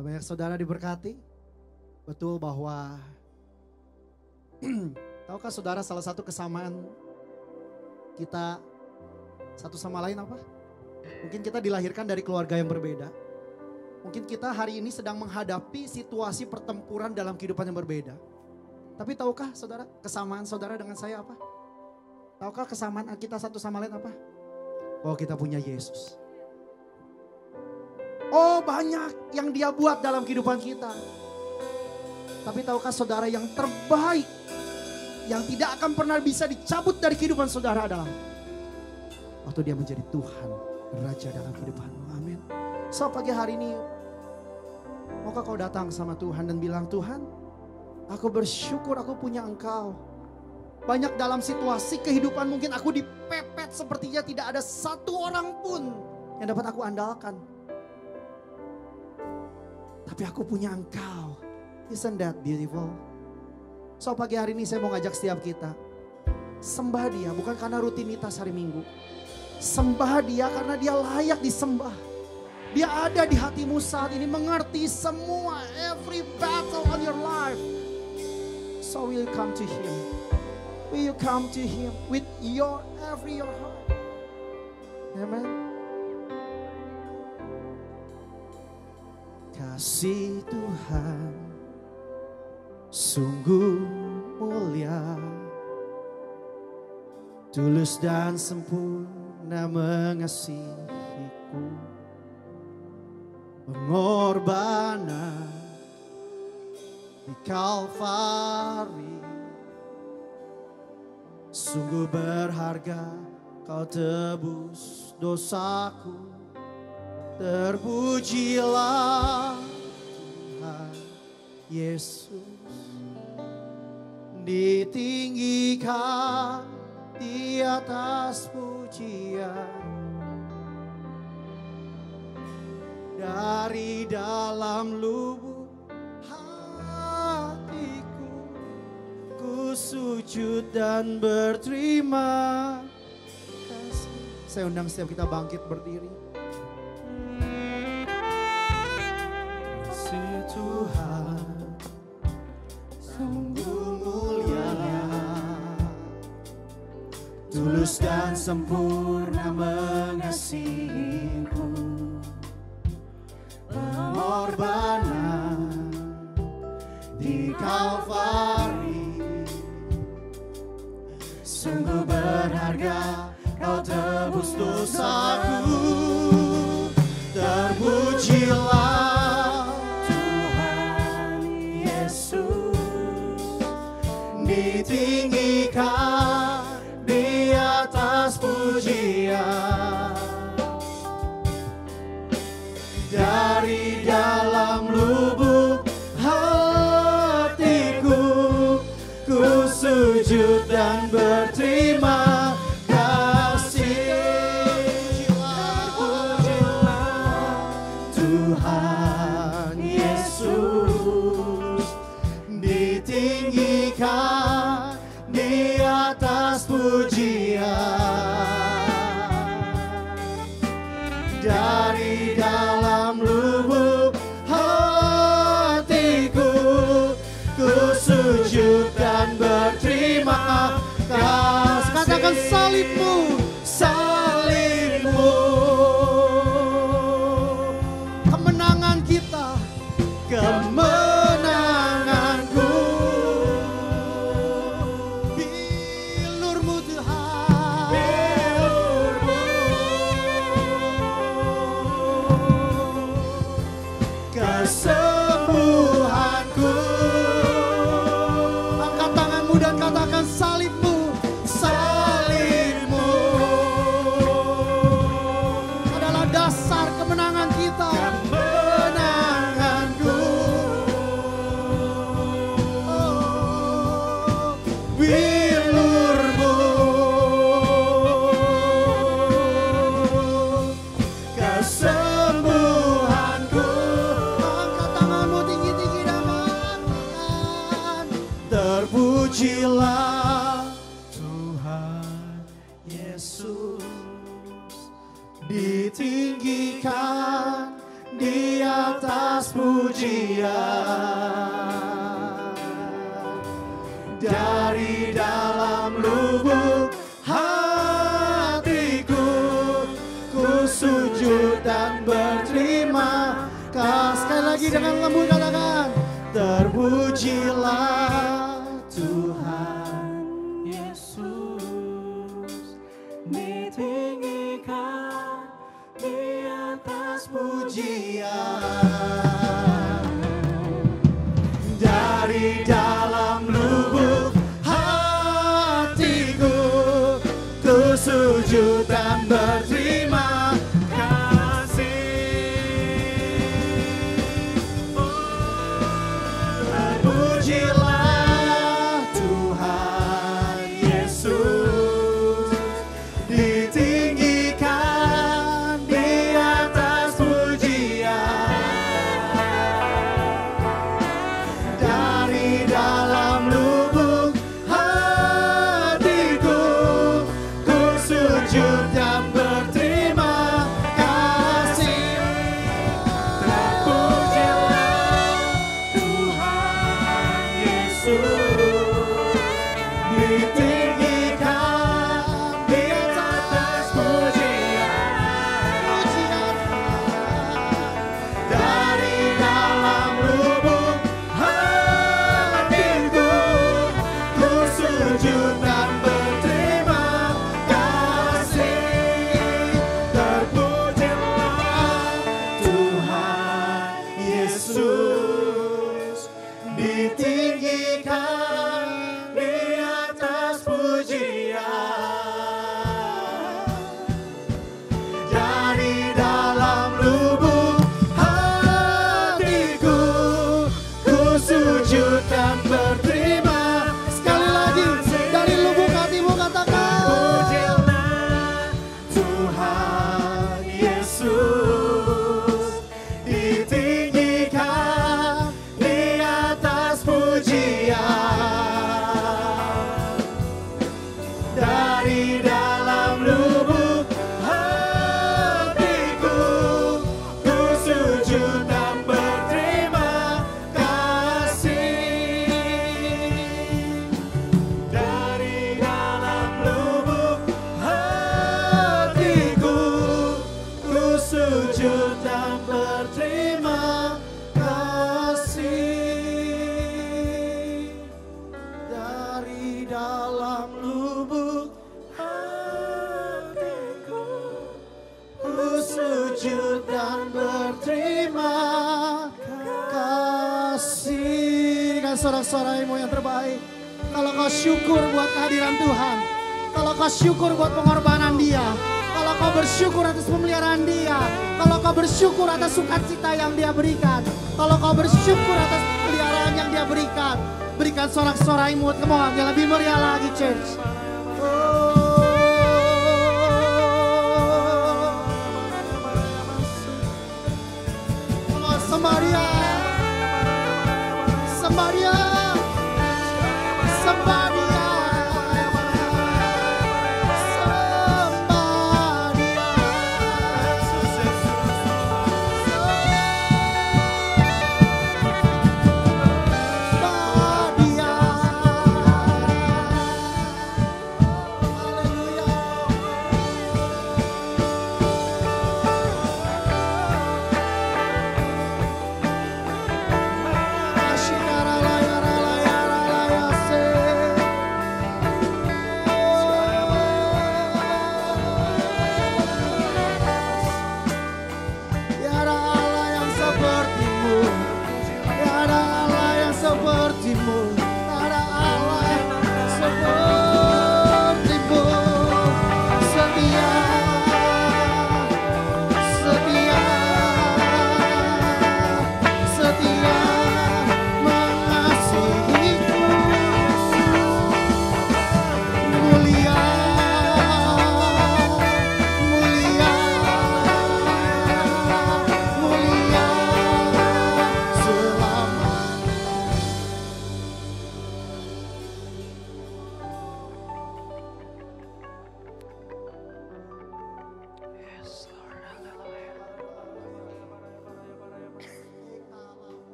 Banyak saudara diberkati. Betul bahwa tahukah saudara salah satu kesamaan kita satu sama lain apa? Mungkin kita dilahirkan dari keluarga yang berbeda. Mungkin kita hari ini sedang menghadapi situasi pertempuran dalam kehidupan yang berbeda. Tapi tahukah saudara kesamaan saudara dengan saya apa? Tahukah kesamaan kita satu sama lain apa? Oh, kita punya Yesus. Oh, banyak yang dia buat dalam kehidupan kita. Tapi tahukah saudara yang terbaik, yang tidak akan pernah bisa dicabut dari kehidupan saudara adalah waktu dia menjadi Tuhan, Raja dalam kehidupanmu. Amin. So pagi hari ini, maukah kau datang sama Tuhan dan bilang, Tuhan, aku bersyukur aku punya Engkau. Banyak dalam situasi kehidupan mungkin aku dipepet sepertinya tidak ada satu orang pun yang dapat aku andalkan. Tapi aku punya Engkau. Isn't that beautiful? So pagi hari ini saya mau ngajak setiap kita. Sembah dia bukan karena rutinitas hari Minggu. Sembah dia karena dia layak disembah. Dia ada di hatimu saat ini, mengerti semua, every battle on your life. So will you come to him? Will you come to him with your heart? Amen. Kasih Tuhan sungguh mulia, tulus dan sempurna mengasihiku. Pengorbanan di Kalvari sungguh berharga, kau tebus dosaku. Terpujilah Tuhan Yesus, ditinggikan di atas pujian. Dari dalam lubuk hatiku, ku sujud dan berterima kasih. Saya undang setiap kita bangkit berdiri. Tuhan sungguh mulia, tulus dan sempurna mengasihiku. Pengorbanan di Kalvari sungguh berharga, kau tebus dosaku. Terpujilah ditinggikan di atas pujian. Dari dalam lubuk hatiku, ku sujud dan berterima kasih. Pujilah Tuhan Yesus, ditinggikan di atas pujian. Dari dalam lubuk hatiku, ku sujud dan berterima kasih. Katakan salibmu, salibmu, kemenangan kita, kemenanganku. Bilurmu Tuhan, bilurmu, kesembuhanku. Angkat tanganmu dan katakan salibmu, salibmu adalah dasar kemenangan kita. Kemenanganku, oh, bilurmu, kesembuhanku. Angkat tanganmu tinggi-tinggi dan katakan, terpujilah Tuhan Yesus, ditinggikan di atas pujian. Dari dalam lubuk hatiku, ku sujud dan berterima kasih. Sekali lagi dengan lembut katakan, terpujilah Tuhan Yesus, ditinggikan di atas pujian. Dari dalam lubuk hatiku, ku sujud dan berterima kasih. Terpujilah Tuhan Yesus, ditinggikan di atas pujian. Dari dalam lubuk hatiku, ku sujud dan berterima kasih. Terpujilah Tuhan Yesus, ditinggikan di atas pujian. Dari dalam lubuk hatiku, ku sujud dan berterima kasih. Terpujilah Tuhan Yesus, ditinggikan di atas pujian. Dari dalam lubuk hatiku, ku sujud dan berterima. Sekali lagi, dari lubuk hatimu katakan, terpujilah Tuhan Yesus, ditinggikan di atas pujian. Dari dalam lubuk hatiku, ku sujud dan berterima kasih. Dari dalam lubuk hatiku, ku sujud dan berterima kasih. Dari dalam lubuk hatiku, ku sujud dan berterima kasih. Kan sorak-sorai-Mu yang terbaik. Kalau kau syukur buat kehadiran Tuhan, kalau kau syukur buat pengorbanan Dia, kalau kau bersyukur atas pemeliharaan Dia, kalau kau bersyukur atas sukacita yang Dia berikan, kalau kau bersyukur atas pemeliharaan yang Dia berikan, berikan sorak-sorai-Mu. Come on, yang lebih meriah lagi, church. Come on, Samaria, Samaria, Samaria, Samaria.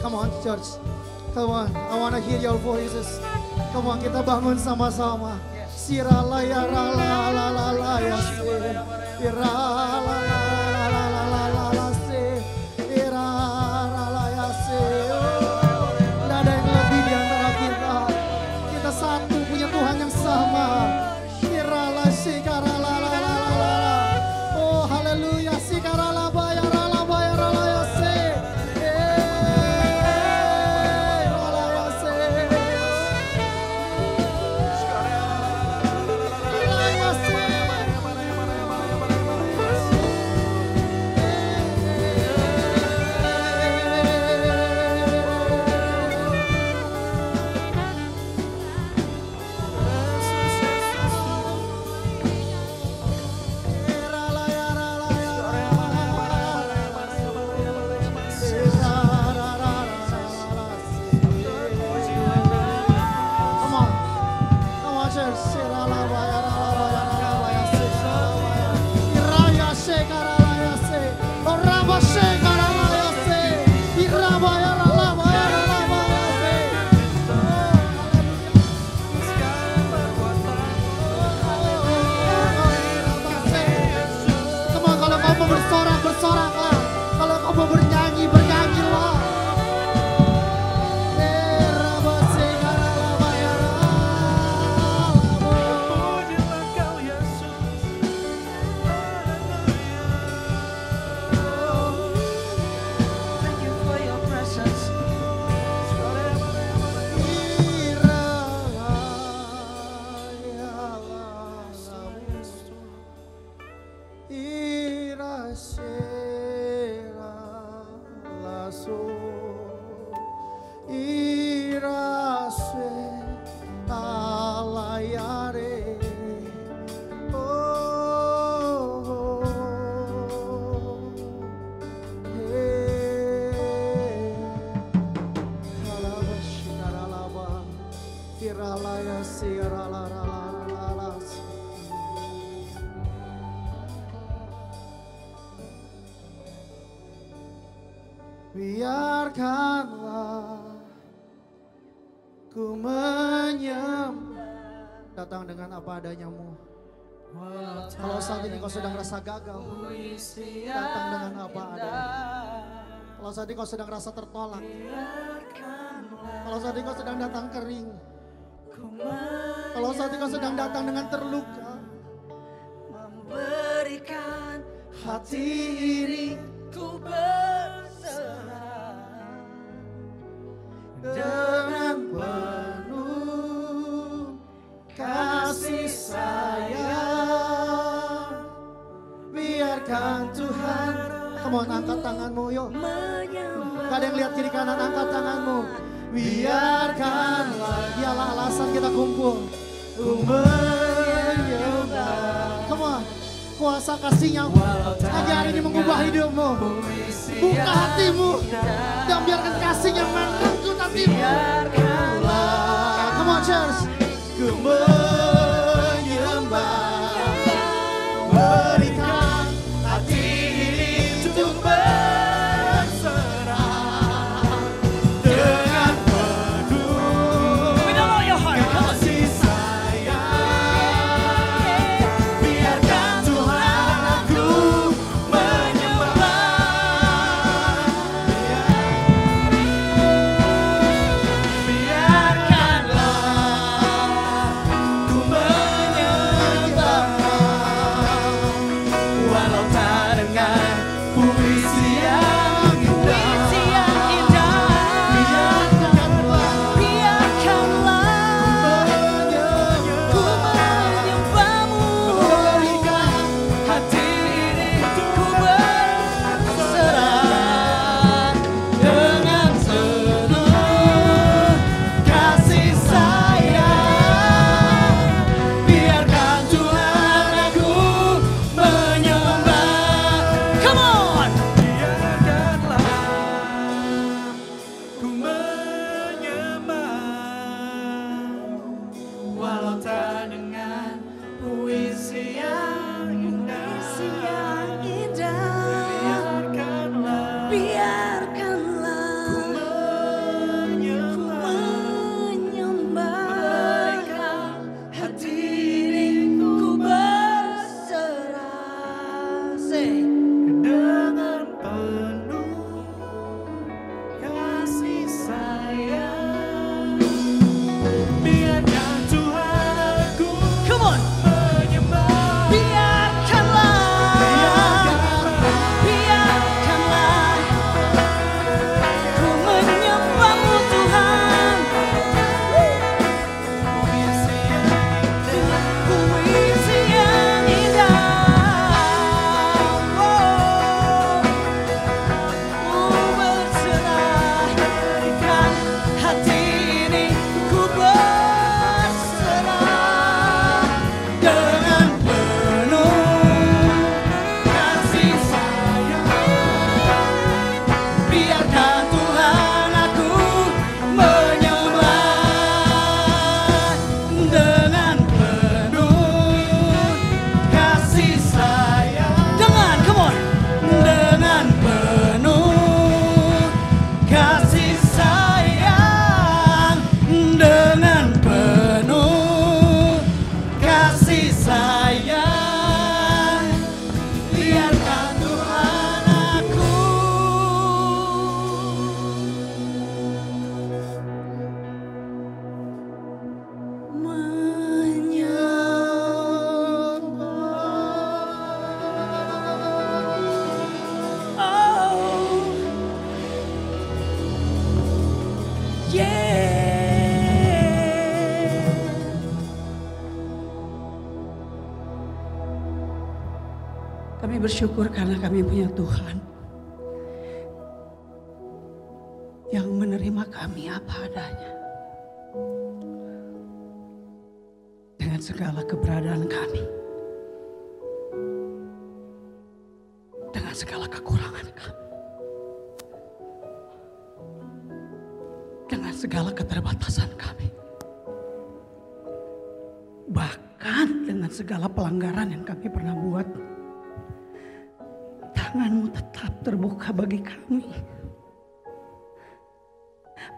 Come on church, come on, I wanna hear your voices. Come on, kita bangun sama-sama. Siralaya rala la la la ya se, irala la la la la la la la se, irala la ya se. Tidak ada yang lebih di antara kita. Kita satu punya Tuhan yang sama. Irala sikara la la la la la. Oh haleluya, sikara la baya rala ya se. Rala ya se. Bersoraklah. Kalau kau mau bernyanyi, bernyanyilah. Biarkanlah ku menyembah. Datang dengan apa adanyamu. Kalau saat ini kau sedang rasa gagal, datang dengan apa adanya. Kalau saat ini kau sedang rasa tertolak, kalau saat ini kau sedang datang kering, kalau saat ini kau sedang datang dengan terluka, memberikan hati ini ku dengan penuh kasih sayang. Biarkan Tuhan. Come on, angkat tanganmu yuk. Gak ada yang lihat kiri kanan, angkat tanganmu. Biarkanlah, dialah alasan kita kumpul. Ku menyembah. Come on, kuasa kasihnya pagi hari ini mengubah hidupmu. Buka hatimu dan biarkan kasihnya merenggut hatimu. Come on church. Ku menyembah, berikan hati ini untuk berserah dengan penuh kasih sayang. Biarkan Tuhan aku menyembah. walau tak dengan puisi yang indah. bersyukur karena kami punya Tuhan yang menerima kami apa adanya. Dengan segala keberadaan kami. Dengan segala kekurangan kami. Dengan segala keterbatasan kami. Bahkan dengan segala pelanggaran yang kami pernah buat. Tangan-Mu tetap terbuka bagi kami.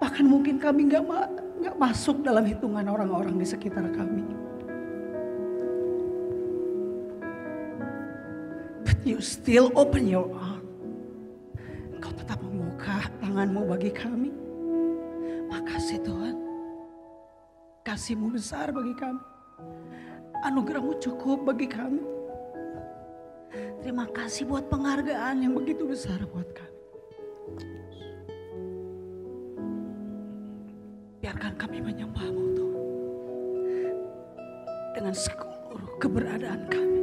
Bahkan mungkin kami gak masuk dalam hitungan orang-orang di sekitar kami. But you still open your arm. Engkau tetap membuka tangan-Mu bagi kami. Makasih Tuhan. Kasih-Mu besar bagi kami. Anugerah-Mu cukup bagi kami. Terima kasih buat penghargaan yang begitu besar buat kami. Biarkan kami menyembah-Mu Tuhan. Dengan seluruh keberadaan kami.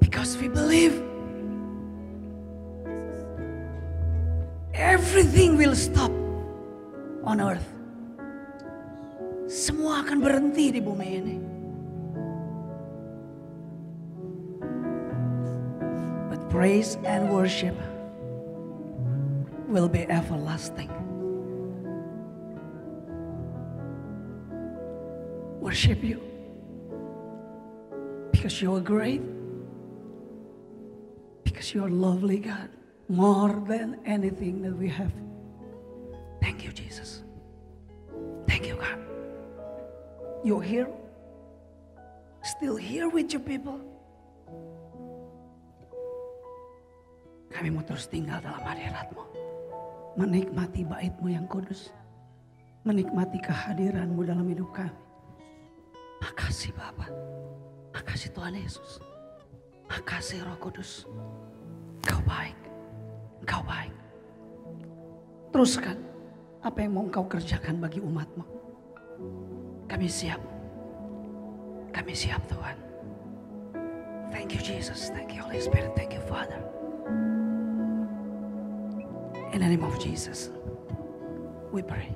Because we believe everything will stop on earth. Semua akan berhenti di bumi ini. But praise and worship will be everlasting. Worship You because You are great, because You are lovely God, more than anything that we have. Thank You Jesus. Thank You God. You're here, still here with Your people. Kami mau terus tinggal dalam hadirat-Mu. Menikmati bait-Mu yang kudus. Menikmati kehadiran-Mu dalam hidup kami. Makasih Bapa. Makasih Tuhan Yesus. Makasih Roh Kudus. Engkau baik. Engkau baik. Teruskan apa yang mau Engkau kerjakan bagi umat-Mu. Kami siap. Kami siap Tuhan. Thank You Jesus. Thank You Holy Spirit. Thank You Father. In the name of Jesus, we pray.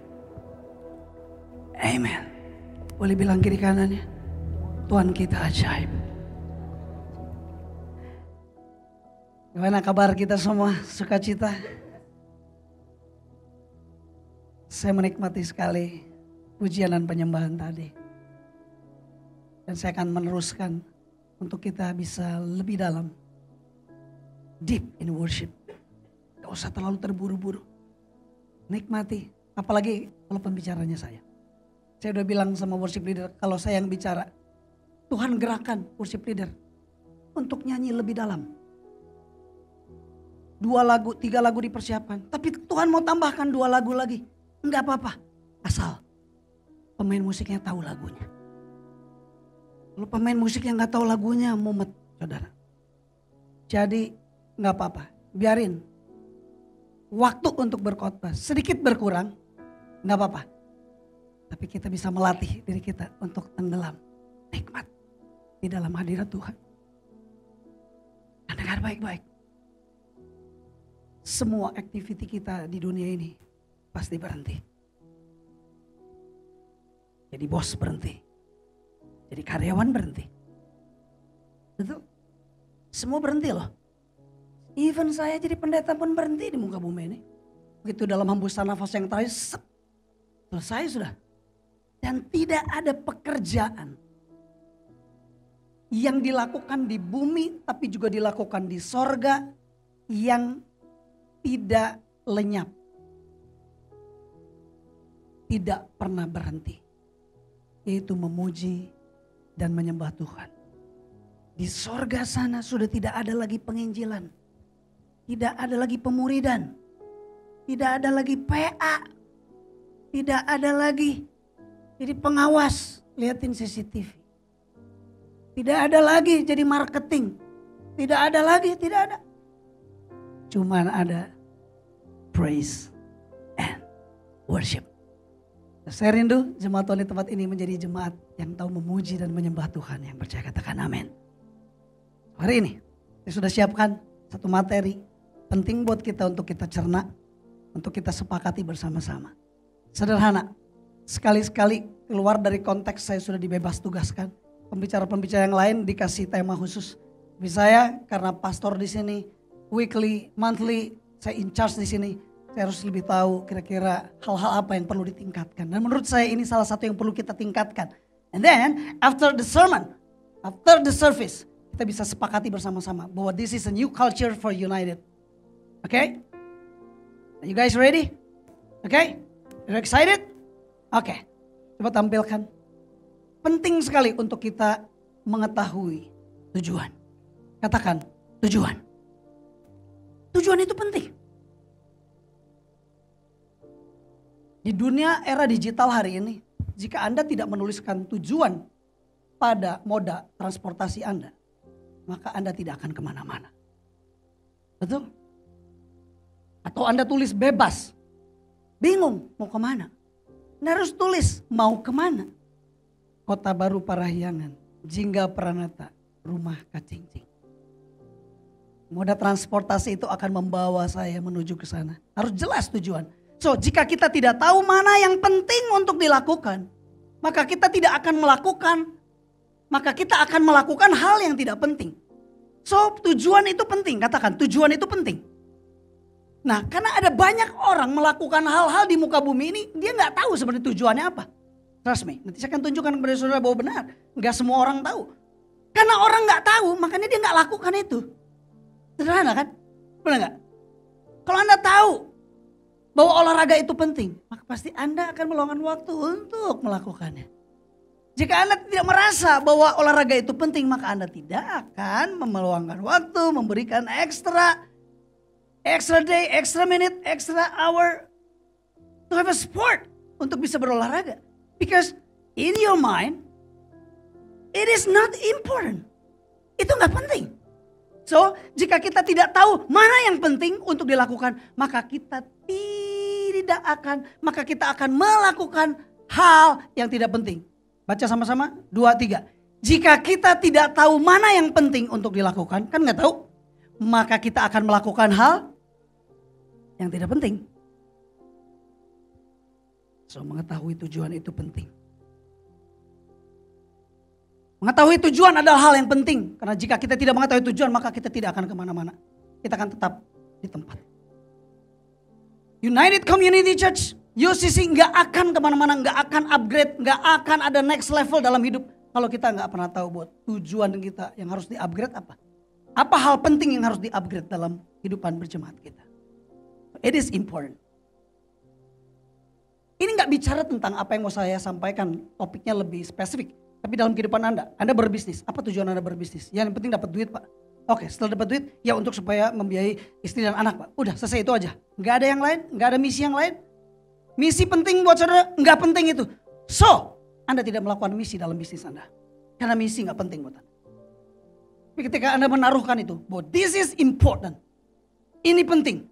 Amen. Boleh bilang kiri kanannya, Tuhan kita ajaib. Gimana kabar kita semua? Sukacita? Saya menikmati sekali pujian dan penyembahan tadi. Dan saya akan meneruskan untuk kita bisa lebih dalam. Deep in worship. Gak usah terlalu terburu-buru. Nikmati. Apalagi kalau pembicaranya saya. Saya udah bilang sama worship leader. Kalau saya yang bicara. Tuhan gerakan worship leader. Untuk nyanyi lebih dalam. 2 lagu, 3 lagu dipersiapkan. Tapi Tuhan mau tambahkan 2 lagu lagi. Enggak apa-apa. Asal pemain musiknya tahu lagunya. Kalau pemain musiknya gak tahu lagunya. Mumet saudara. Jadi gak apa-apa. Biarin. Waktu untuk berkhotbah sedikit berkurang, gak apa-apa. Tapi kita bisa melatih diri kita untuk tenggelam, nikmat di dalam hadirat Tuhan. Dan dengar baik-baik. Semua aktiviti kita di dunia ini pasti berhenti. Jadi bos berhenti. Jadi karyawan berhenti. Betul? Semua berhenti loh. Even saya jadi pendeta pun berhenti di muka bumi ini. Begitu dalam hembusan nafas yang terakhir, selesai sudah. Dan tidak ada pekerjaan yang dilakukan di bumi tapi juga dilakukan di sorga yang tidak lenyap. Tidak pernah berhenti. Yaitu memuji dan menyembah Tuhan. Di sorga sana sudah tidak ada lagi penginjilan. Tidak ada lagi pemuridan. Tidak ada lagi PA. Tidak ada lagi jadi pengawas. Liatin CCTV. Tidak ada lagi jadi marketing. Tidak ada lagi, tidak ada. Cuman ada praise and worship. Saya rindu jemaat Tuhan di tempat ini menjadi jemaat yang tahu memuji dan menyembah Tuhan. Yang percaya katakan amin. Hari ini saya sudah siapkan satu materi penting buat kita untuk kita cerna, untuk kita sepakati bersama-sama. Sederhana, sekali-sekali keluar dari konteks saya sudah dibebas tugaskan. Pembicara-pembicara yang lain dikasih tema khusus. Tapi saya karena pastor di sini, weekly, monthly, saya in charge di sini. Saya harus lebih tahu kira-kira hal-hal apa yang perlu ditingkatkan. Dan menurut saya ini salah satu yang perlu kita tingkatkan. And then after the sermon, after the service, kita bisa sepakati bersama-sama bahwa this is a new culture for United. Okay? Are you guys ready? Okay? You're excited? Okay. Coba tampilkan. Penting sekali untuk kita mengetahui tujuan. Katakan tujuan. Tujuan itu penting. Di dunia era digital hari ini, jika Anda tidak menuliskan tujuan pada moda transportasi Anda, maka Anda tidak akan kemana-mana. Betul? Atau Anda tulis bebas, bingung mau kemana. Anda harus tulis mau kemana. Kota Baru Parahyangan, Jingga Pranata, Rumah Kacingcing. Moda transportasi itu akan membawa saya menuju ke sana. Harus jelas tujuan. So, jika kita tidak tahu mana yang penting untuk dilakukan, maka kita tidak akan melakukan hal yang tidak penting. So, tujuan itu penting, katakan tujuan itu penting. Nah, karena ada banyak orang melakukan hal-hal di muka bumi ini, dia nggak tahu sebenarnya tujuannya apa. Trust me, nanti saya akan tunjukkan kepada saudara bahwa benar, nggak semua orang tahu. Karena orang nggak tahu, makanya dia nggak lakukan itu. Sederhana kan? Benar nggak? Kalau Anda tahu bahwa olahraga itu penting, maka pasti Anda akan meluangkan waktu untuk melakukannya. Jika Anda tidak merasa bahwa olahraga itu penting, maka Anda tidak akan meluangkan waktu, memberikan extra day, extra minute, extra hour to have a sport untuk bisa berolahraga. Because in your mind, it is not important. Itu nggak penting. So, jika kita tidak tahu mana yang penting untuk dilakukan, maka kita akan melakukan hal yang tidak penting. Baca sama-sama, 2, 3. Jika kita tidak tahu mana yang penting untuk dilakukan, kan nggak tahu, maka kita akan melakukan hal yang tidak penting. So, mengetahui tujuan itu penting. Mengetahui tujuan adalah hal yang penting. Karena jika kita tidak mengetahui tujuan, maka kita tidak akan kemana-mana. Kita akan tetap di tempat. United Community Church, UCC nggak akan kemana-mana, nggak akan upgrade, nggak akan ada next level dalam hidup. Kalau kita nggak pernah tahu buat tujuan kita yang harus di-upgrade apa. Apa hal penting yang harus di-upgrade dalam kehidupan berjemaat kita. It is important. Ini nggak bicara tentang apa yang mau saya sampaikan, topiknya lebih spesifik. Tapi dalam kehidupan Anda berbisnis. Apa tujuan Anda berbisnis? Yang penting dapat duit, Pak. Oke, setelah dapat duit, ya untuk supaya membiayai istri dan anak, Pak. Udah, selesai itu aja. Nggak ada yang lain, nggak ada misi yang lain. Misi penting buat saudara, nggak penting itu. So, Anda tidak melakukan misi dalam bisnis Anda. Karena misi nggak penting buat Anda. Tapi ketika Anda menaruhkan itu, bahwa this is important. Ini penting.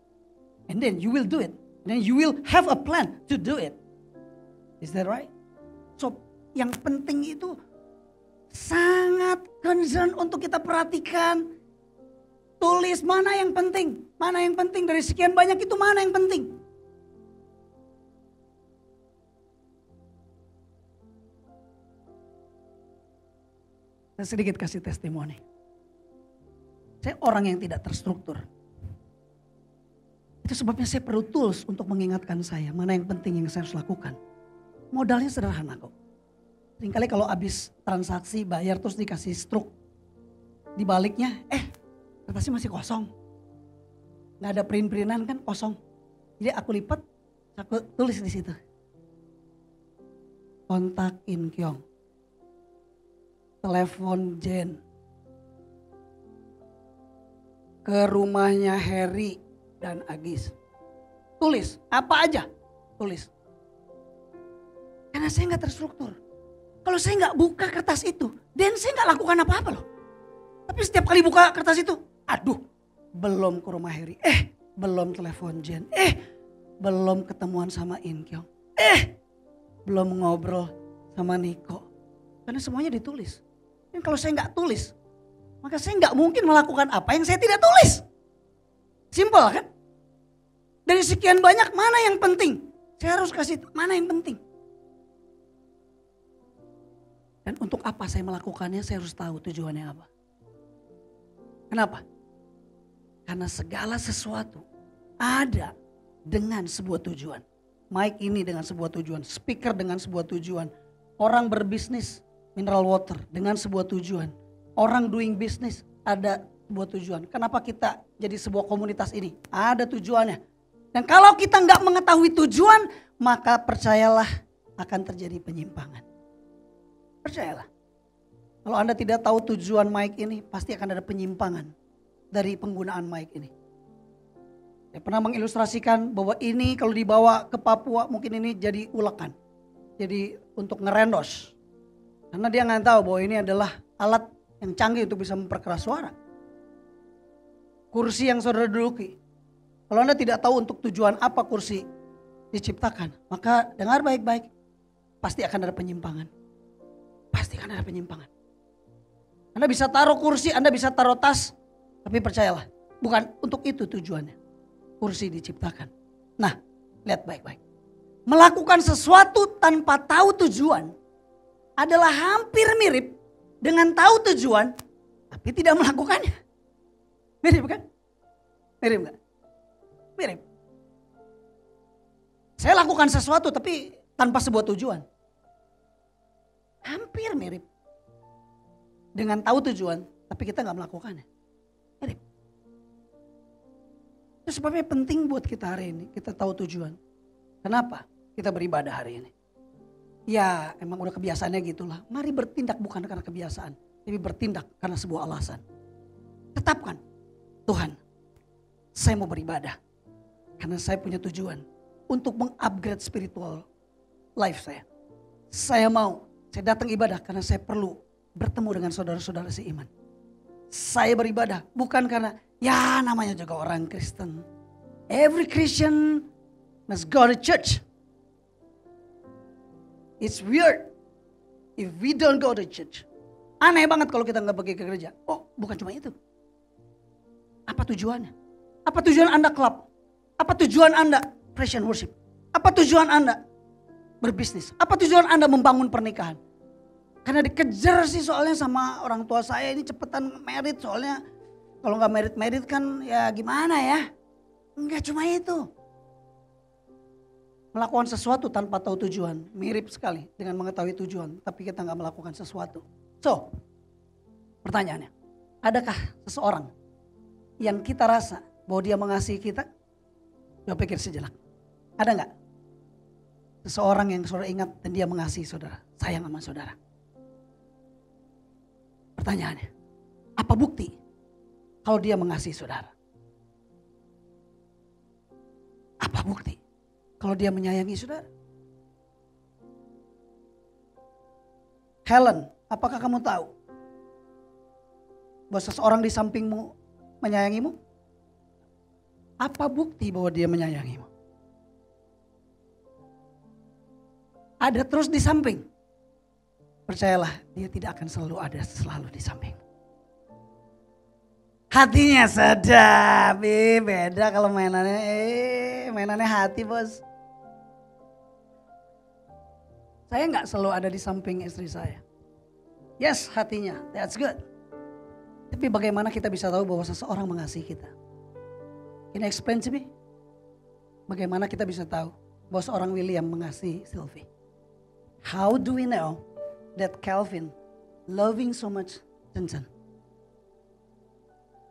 And then you will do it. And then you will have a plan to do it. Is that right? So, yang penting itu sangat concern untuk kita perhatikan. Tulis mana yang penting. Mana yang penting dari sekian banyak itu mana yang penting. Saya sedikit kasih testimoni. Saya orang yang tidak terstruktur. Itu sebabnya saya perlu tools untuk mengingatkan saya mana yang penting yang saya harus lakukan. Modalnya sederhana kok. Seringkali kalau habis transaksi bayar terus dikasih struk. Di baliknya, kertasnya masih kosong. Gak ada print-printan kan kosong. Jadi aku lipat, aku tulis di situ. Kontak In Kyong. Telepon Jen. Ke rumahnya Harry dan Agis. Tulis, apa aja. Tulis. Karena saya gak terstruktur. Kalau saya nggak buka kertas itu, dan saya nggak lakukan apa-apa loh. Tapi setiap kali buka kertas itu, aduh, belum ke rumah Harry, belum telepon Jen, belum ketemuan sama In Kyong, belum ngobrol sama Niko. Karena semuanya ditulis. Dan kalau saya nggak tulis, maka saya nggak mungkin melakukan apa yang saya tidak tulis. Simpel kan? Dari sekian banyak mana yang penting? Saya harus kasih mana yang penting. Dan untuk apa saya melakukannya, saya harus tahu tujuannya apa. Kenapa? Karena segala sesuatu ada dengan sebuah tujuan. Mic ini dengan sebuah tujuan, speaker dengan sebuah tujuan. Orang berbisnis, mineral water dengan sebuah tujuan. Orang doing business ada sebuah tujuan. Kenapa kita jadi sebuah komunitas ini? Ada tujuannya. Dan kalau kita nggak mengetahui tujuan, maka percayalah akan terjadi penyimpangan. Percayalah. Kalau Anda tidak tahu tujuan mic ini, pasti akan ada penyimpangan dari penggunaan mic ini. Saya pernah mengilustrasikan bahwa ini kalau dibawa ke Papua mungkin ini jadi ulekan. Jadi untuk ngerendos. Karena dia nggak tahu bahwa ini adalah alat yang canggih untuk bisa memperkeras suara. Kursi yang saudara duduki. Kalau Anda tidak tahu untuk tujuan apa kursi diciptakan, maka dengar baik-baik. Pasti akan ada penyimpangan. Pasti akan ada penyimpangan. Anda bisa taruh kursi, Anda bisa taruh tas. Tapi percayalah, bukan untuk itu tujuannya. Kursi diciptakan. Nah, lihat baik-baik. Melakukan sesuatu tanpa tahu tujuan adalah hampir mirip dengan tahu tujuan tapi tidak melakukannya. Mirip kan? Mirip gak? Mirip. Saya lakukan sesuatu tapi tanpa sebuah tujuan. Hampir mirip. Dengan tahu tujuan tapi kita gak melakukannya. Mirip. Itu sebabnya penting buat kita hari ini. Kita tahu tujuan. Kenapa kita beribadah hari ini? Ya emang udah kebiasaannya gitulah. Mari bertindak bukan karena kebiasaan. Tapi bertindak karena sebuah alasan. Tetapkan. Tuhan, saya mau beribadah. Karena saya punya tujuan. Untuk mengupgrade spiritual life saya. Saya datang ibadah karena saya perlu bertemu dengan saudara-saudara seiman. Saya beribadah bukan karena ya namanya juga orang Kristen. Every Christian must go to church. It's weird if we don't go to church. Aneh banget kalau kita nggak pergi ke gereja. Oh, bukan cuma itu. Apa tujuannya? Apa tujuan Anda klub? Apa tujuan Anda praise and worship? Apa tujuan Anda berbisnis? Apa tujuan Anda membangun pernikahan? Karena dikejar sih soalnya sama orang tua saya ini cepetan married soalnya. Kalau nggak merit kan ya gimana ya? Enggak cuma itu. Melakukan sesuatu tanpa tahu tujuan mirip sekali dengan mengetahui tujuan, tapi kita nggak melakukan sesuatu. So, pertanyaannya, adakah seseorang yang kita rasa bahwa dia mengasihi kita? Coba pikir sejenak. Ada nggak seseorang yang saudara ingat dan dia mengasihi saudara, sayang sama saudara? Pertanyaannya, apa bukti kalau dia mengasihi saudara? Apa bukti kalau dia menyayangi saudara? Helen, apakah kamu tahu bahwa seseorang di sampingmu menyayangimu? Apa bukti bahwa dia menyayangimu? Ada terus di samping. Percayalah, dia tidak akan selalu ada selalu di sampingmu. Hatinya sedap, beda kalau mainannya hati bos. Saya nggak selalu ada di samping istri saya. Yes, hatinya, that's good. Tapi bagaimana kita bisa tahu bahwa seseorang mengasihi kita? Can you explain to me? Bagaimana kita bisa tahu bahwa seorang William mengasihi Sylvie? How do we know that Calvin loving so much Jensen?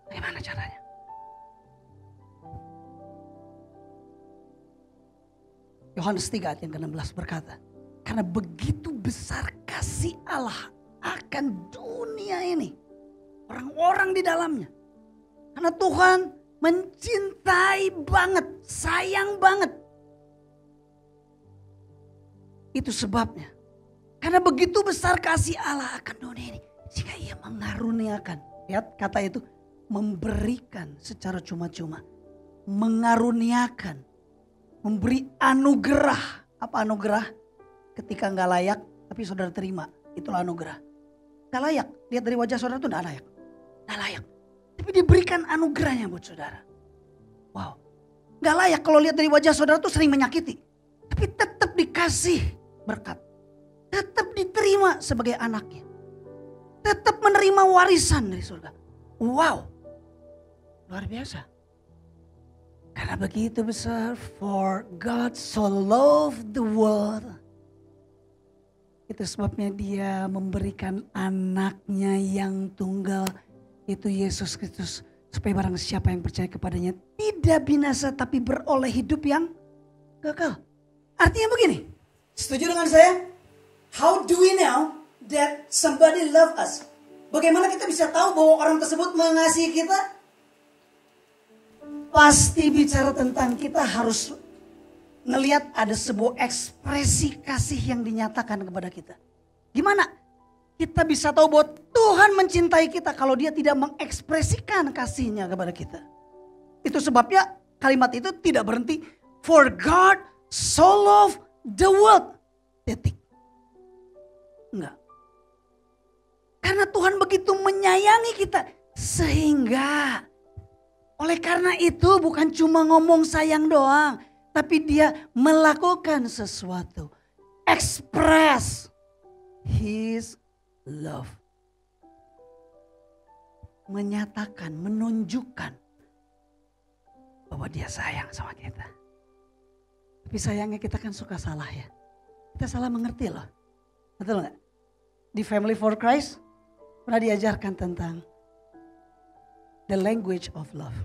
Bagaimana caranya? Yohanes 3 ayat yang ke-16 berkata, karena begitu besar kasih Allah akan dunia ini, orang-orang di dalamnya. Karena Tuhan mencintai banget, sayang banget. Itu sebabnya. Karena begitu besar kasih Allah akan dunia ini, sehingga ia mengaruniakan. Lihat kata itu, memberikan secara cuma-cuma. Mengaruniakan. Memberi anugerah. Apa anugerah? ketika nggak layak, tapi saudara terima. Itulah anugerah. Nggak layak. Lihat dari wajah saudara tuh nggak layak. Nggak layak. Tapi diberikan anugerahnya buat saudara. Wow. Nggak layak kalau lihat dari wajah saudara tuh sering menyakiti. Tapi tetap dikasih berkat. Tetap diterima sebagai anaknya. Tetap menerima warisan dari surga. Wow. Luar biasa. Karena begitu besar, for God so loved the world. Itu sebabnya dia memberikan anaknya yang tunggal, itu Yesus Kristus. Supaya barang siapa yang percaya kepadanya tidak binasa tapi beroleh hidup yang kekal. Artinya begini, setuju dengan saya? How do we know that somebody love us? Bagaimana kita bisa tahu bahwa orang tersebut mengasihi kita? Pasti bicara tentang kita harus ngelihat ada sebuah ekspresi kasih yang dinyatakan kepada kita. Gimana? Kita bisa tahu bahwa Tuhan mencintai kita kalau dia tidak mengekspresikan kasihnya kepada kita. Itu sebabnya kalimat itu tidak berhenti. For God so loved the world. Titik. Enggak. Karena Tuhan begitu menyayangi kita. Sehingga oleh karena itu bukan cuma ngomong sayang doang. Tapi dia melakukan sesuatu. Express his love. Menyatakan, menunjukkan bahwa dia sayang sama kita. Tapi sayangnya kita kan suka salah ya. Kita salah mengerti loh. Betul gak? Di Family for Christ pernah diajarkan tentang the language of love.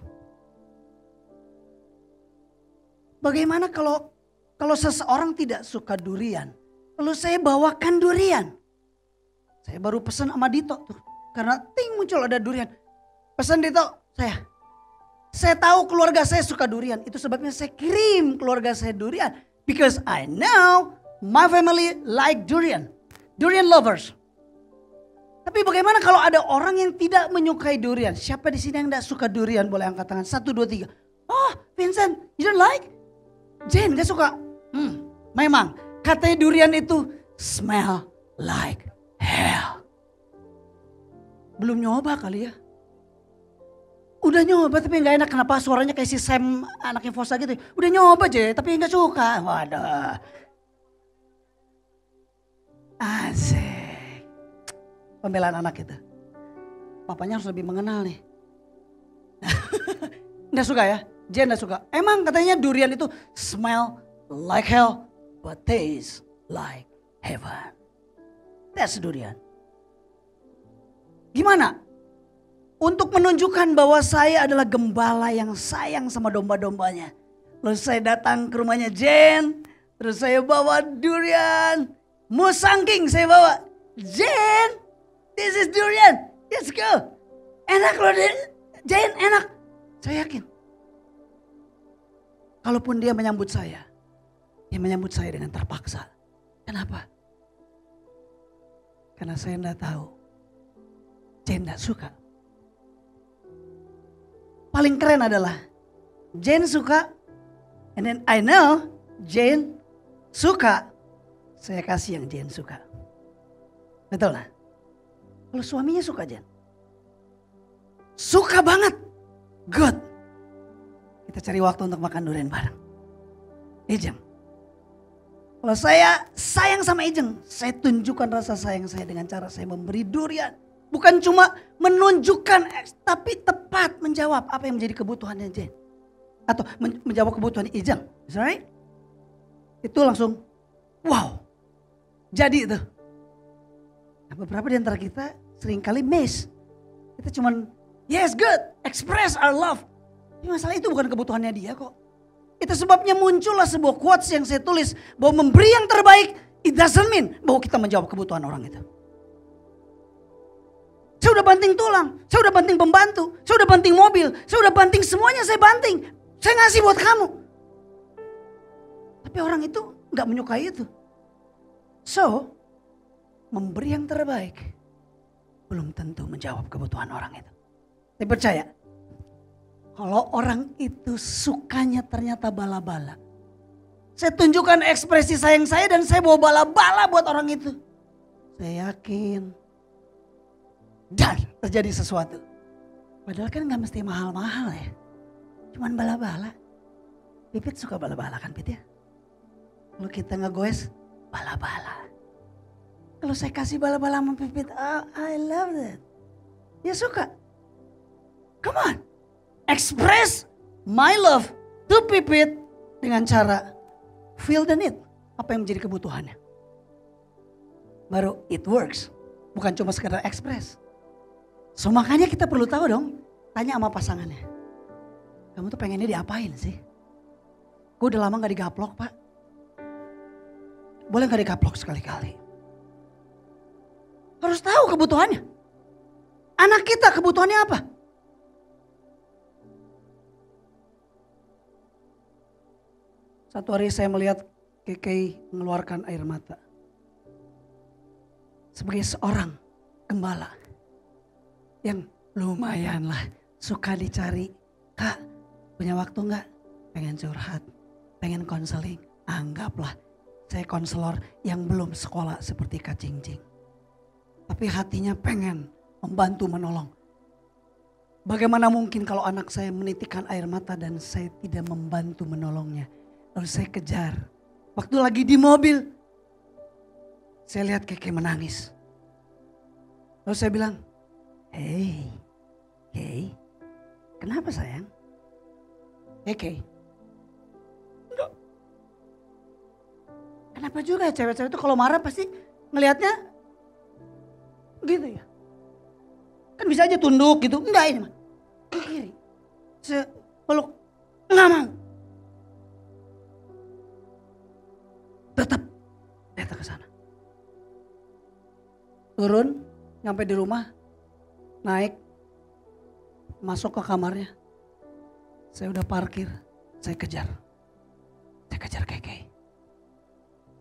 Bagaimana kalau seseorang tidak suka durian, lalu saya bawakan durian. Saya baru pesan sama Dito tuh, karena ting muncul ada durian. Pesan Dito, saya tahu keluarga saya suka durian, itu sebabnya saya kirim keluarga saya durian. Because I know my family like durian, durian lovers. Tapi bagaimana kalau ada orang yang tidak menyukai durian? Siapa di sini yang tidak suka durian? Boleh angkat tangan. 1, 2, 3. Oh, Vincent, you don't like? Jane gak suka? Memang katanya durian itu smell like hell. Belum nyoba kali ya? Udah nyoba tapi gak enak. Kenapa suaranya kayak si Sam anaknya Fosa gitu? Udah nyoba aja tapi gak suka. Waduh. Asik. Pembelaan anak itu. Papanya harus lebih mengenal nih. Nggak suka ya? Jen nggak suka. Emang katanya durian itu smell like hell, but taste like heaven. That's durian. Gimana? Untuk menunjukkan bahwa saya adalah gembala yang sayang sama domba-dombanya. Lalu saya datang ke rumahnya Jen. Terus saya bawa durian. Musangking saya bawa. Jen, this is durian. Let's go. Enak loh Jen, enak. Saya yakin. Kalaupun dia menyambut saya. Dia menyambut saya dengan terpaksa. Kenapa? Karena saya enggak tahu. Jen enggak suka. Paling keren adalah Jen suka. And then I know Jen suka. Saya kasih yang Jen suka. Betul lah. Kalau suaminya suka Jen. Suka banget. Good. Kita cari waktu untuk makan durian bareng. Ijeng. Kalau saya sayang sama Ijeng, saya tunjukkan rasa sayang saya dengan cara saya memberi durian. Bukan cuma menunjukkan, tapi tepat menjawab apa yang menjadi kebutuhannya Jen. Atau menjawab kebutuhan Ijeng. Is that right? Itu langsung, wow. Jadi itu. Nah, beberapa di antara kita seringkali miss. Kita cuman, yes good, express our love. Tapi masalah itu bukan kebutuhannya dia kok. Itu sebabnya muncullah sebuah quotes yang saya tulis. Bahwa memberi yang terbaik, it doesn't mean bahwa kita menjawab kebutuhan orang itu. Saya udah banting tulang, saya udah banting pembantu, saya udah banting mobil, saya udah banting semuanya saya banting. Saya ngasih buat kamu. Tapi orang itu gak menyukai itu. So, memberi yang terbaik belum tentu menjawab kebutuhan orang itu. Saya percaya, kalau orang itu sukanya ternyata bala-bala, Saya tunjukkan ekspresi sayang saya dan saya bawa bala-bala buat orang itu. Saya yakin. Dan terjadi sesuatu. Padahal kan gak mesti mahal-mahal ya. Cuman bala-bala. Pipit suka bala-bala kan Pit ya? Kalau kita ngegoes, bala-bala. Kalau saya kasih bala-bala sama Pipit, oh, I love that. Dia suka. Come on. Express my love to Pipit dengan cara feel the need. Apa yang menjadi kebutuhannya. Baru it works. Bukan cuma sekedar express. So makanya kita perlu tahu dong. Tanya sama pasangannya. Kamu tuh pengennya diapain sih? Gue udah lama gak digaplok Pak. Boleh gak digaplok sekali-kali? Harus tahu kebutuhannya. Anak kita kebutuhannya apa? Satu hari saya melihat Kekei mengeluarkan air mata. Sebagai seorang gembala yang lumayan lah suka dicari. Kak punya waktu gak? Pengen curhat, pengen konseling. Anggaplah saya konselor yang belum sekolah seperti Kak Cing-Cing. Tapi hatinya pengen membantu menolong. Bagaimana mungkin kalau anak saya menitikkan air mata dan saya tidak membantu menolongnya. Lalu saya kejar. Waktu lagi di mobil. Saya lihat Keke menangis. Lalu saya bilang, hey, Kei, kenapa sayang? Hey Kei. Enggak. Kenapa juga ya cewek-cewek itu kalau marah pasti ngelihatnya gitu ya. Kan bisa aja tunduk gitu. Enggak ini mah. Ke kiri. Saya peluk. Enggak mau. Tetap datang ke sana. Turun, nyampe di rumah, naik, masuk ke kamarnya. Saya udah parkir, saya kejar. Saya kejar Keke.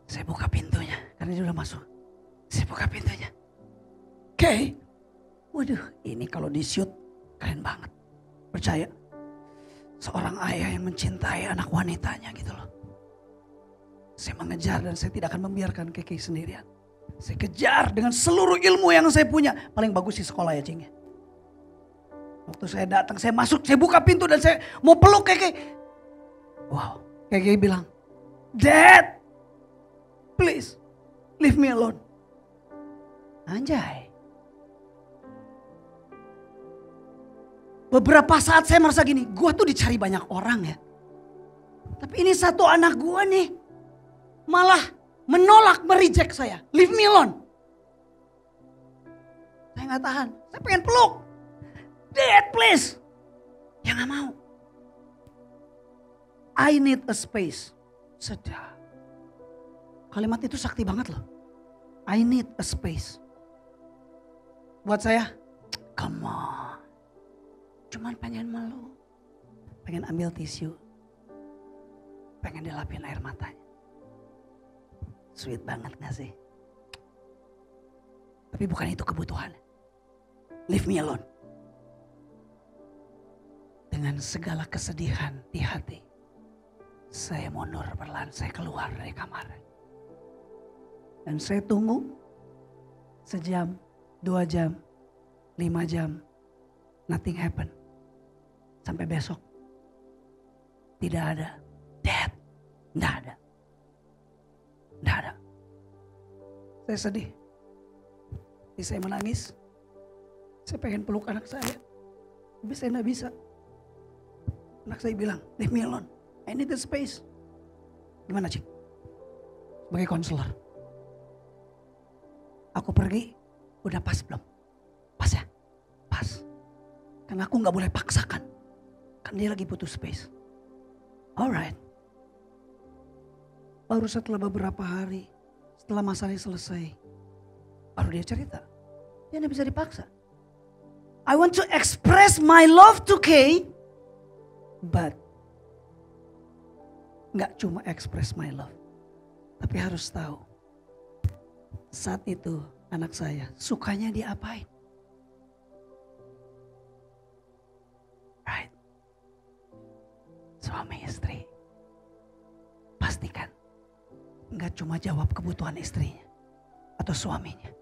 Saya buka pintunya, karena dia udah masuk. Saya buka pintunya. Kei, waduh ini kalau di shoot keren banget. Percaya, seorang ayah yang mencintai anak wanitanya gitu loh. Saya mengejar dan saya tidak akan membiarkan Keke sendirian. Saya kejar dengan seluruh ilmu yang saya punya. Paling bagus di sekolah ya Cing. Waktu saya datang, saya masuk, saya buka pintu dan saya mau peluk Keke. Wow, Keke bilang, Dad, please leave me alone. Anjay. Beberapa saat saya merasa gini, gue tuh dicari banyak orang ya. Tapi ini satu anak gue nih. Malah menolak, mereject saya. Leave me alone. Saya gak tahan. Saya pengen peluk. Dad please. Ya gak mau. I need a space. Sedap. Kalimat itu sakti banget loh. I need a space. Buat saya, come on. Cuman pengen meluk. Pengen ambil tisu. Pengen dilapin air matanya. Sweet banget gak sih? Tapi bukan itu kebutuhan. Leave me alone. Dengan segala kesedihan di hati. Saya mundur perlahan, saya keluar dari kamar. Dan saya tunggu. Sejam, 2 jam, 5 jam. Nothing happen. Sampai besok. Tidak ada. Dad. Tidak ada. Tidak ada. Saya sedih. Saya menangis. Saya pengen peluk anak saya. Tapi saya tidak bisa. Anak saya bilang, leave me alone. I need a space. Gimana Cik? Sebagai konselor. Aku pergi, udah pas belum? Pas ya? Pas. Karena aku gak boleh paksakan. Kan dia lagi butuh space. Alright. Baru setelah beberapa hari, setelah masalahnya selesai, baru dia cerita. Dia tidak bisa dipaksa. I want to express my love to Kay, but gak cuma express my love. Tapi harus tahu, saat itu anak saya sukanya diapain. Right. Suami istri, pastikan nggak cuma jawab kebutuhan istrinya atau suaminya,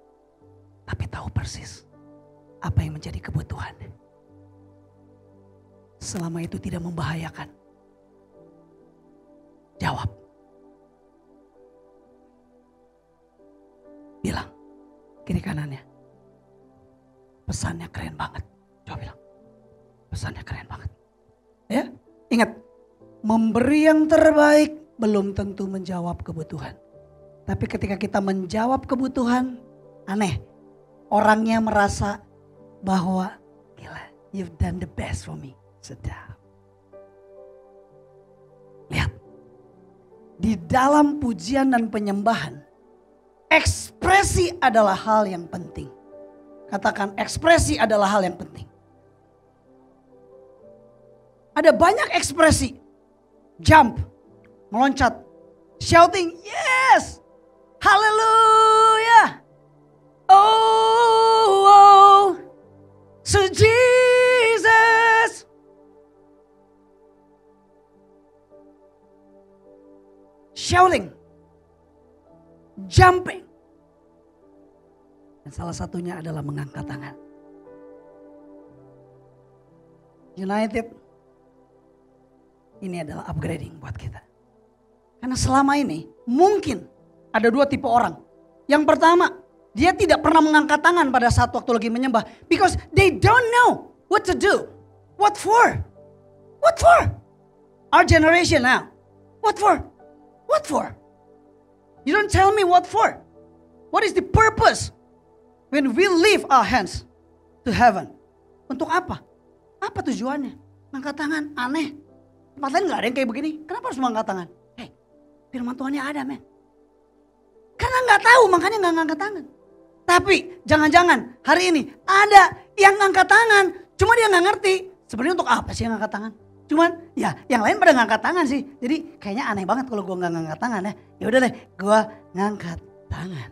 tapi tahu persis apa yang menjadi kebutuhannya. Selama itu tidak membahayakan, jawab. Bilang kiri kanannya, pesannya keren banget. Coba bilang, pesannya keren banget. Ya, ingat, memberi yang terbaik belum tentu menjawab kebutuhan. Tapi ketika kita menjawab kebutuhan, aneh. Orangnya merasa bahwa, gila, you've done the best for me. Sedap. Lihat, di dalam pujian dan penyembahan, ekspresi adalah hal yang penting. Katakan, ekspresi adalah hal yang penting. Ada banyak ekspresi. Jump, meloncat, shouting, yes, hallelujah. Oh, so Jesus. Shouting, jumping. Dan salah satunya adalah mengangkat tangan. United, ini adalah upgrading buat kita. Karena selama ini mungkin ada dua tipe orang. Yang pertama, dia tidak pernah mengangkat tangan pada saat waktu lagi menyembah. Because they don't know what to do. What for? What for? Our generation now. What for? What for? You don't tell me what for. What is the purpose when we lift our hands to heaven? Untuk apa? Apa tujuannya? Angkat tangan, aneh. Tempat lain gak ada yang kayak begini. Kenapa harus mengangkat tangan? Hey, firman Tuhannya ada, men. Karena gak tahu, makanya gak ngangkat tangan. Tapi jangan-jangan hari ini ada yang ngangkat tangan, cuma dia gak ngerti. Sebenarnya untuk apa sih yang ngangkat tangan? Cuman ya yang lain pada ngangkat tangan sih. Jadi kayaknya aneh banget kalau gue gak ngangkat tangan ya. Ya udah deh, gue ngangkat tangan.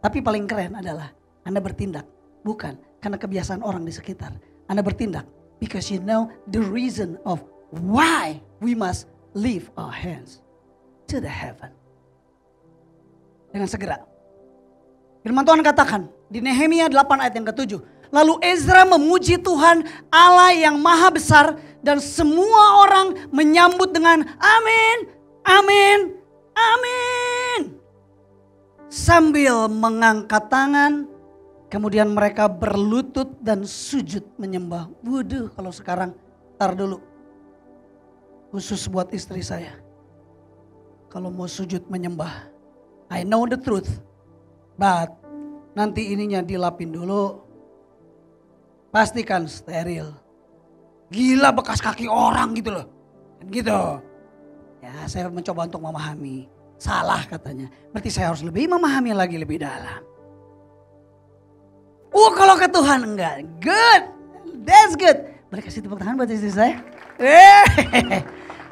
Tapi paling keren adalah Anda bertindak bukan karena kebiasaan orang di sekitar. Anda bertindak because you know the reason of why we must lift our hands to the heaven. Dengan segera. Firman Tuhan katakan di Nehemia 8 ayat yang ke-7. Lalu Ezra memuji Tuhan Allah yang maha besar dan semua orang menyambut dengan amin, amin, amin. Sambil mengangkat tangan, kemudian mereka berlutut dan sujud menyembah. Waduh, kalau sekarang, tar dulu. Khusus buat istri saya. Kalau mau sujud menyembah, I know the truth. But nanti ininya dilapin dulu. Pastikan steril. Gila bekas kaki orang gitu loh. Gitu. Ya saya mencoba untuk memahami. Salah katanya. Berarti saya harus lebih memahami lagi lebih dalam. Kalau ke Tuhan enggak. Good. That's good. Boleh kasih tepuk tangan buat istri saya?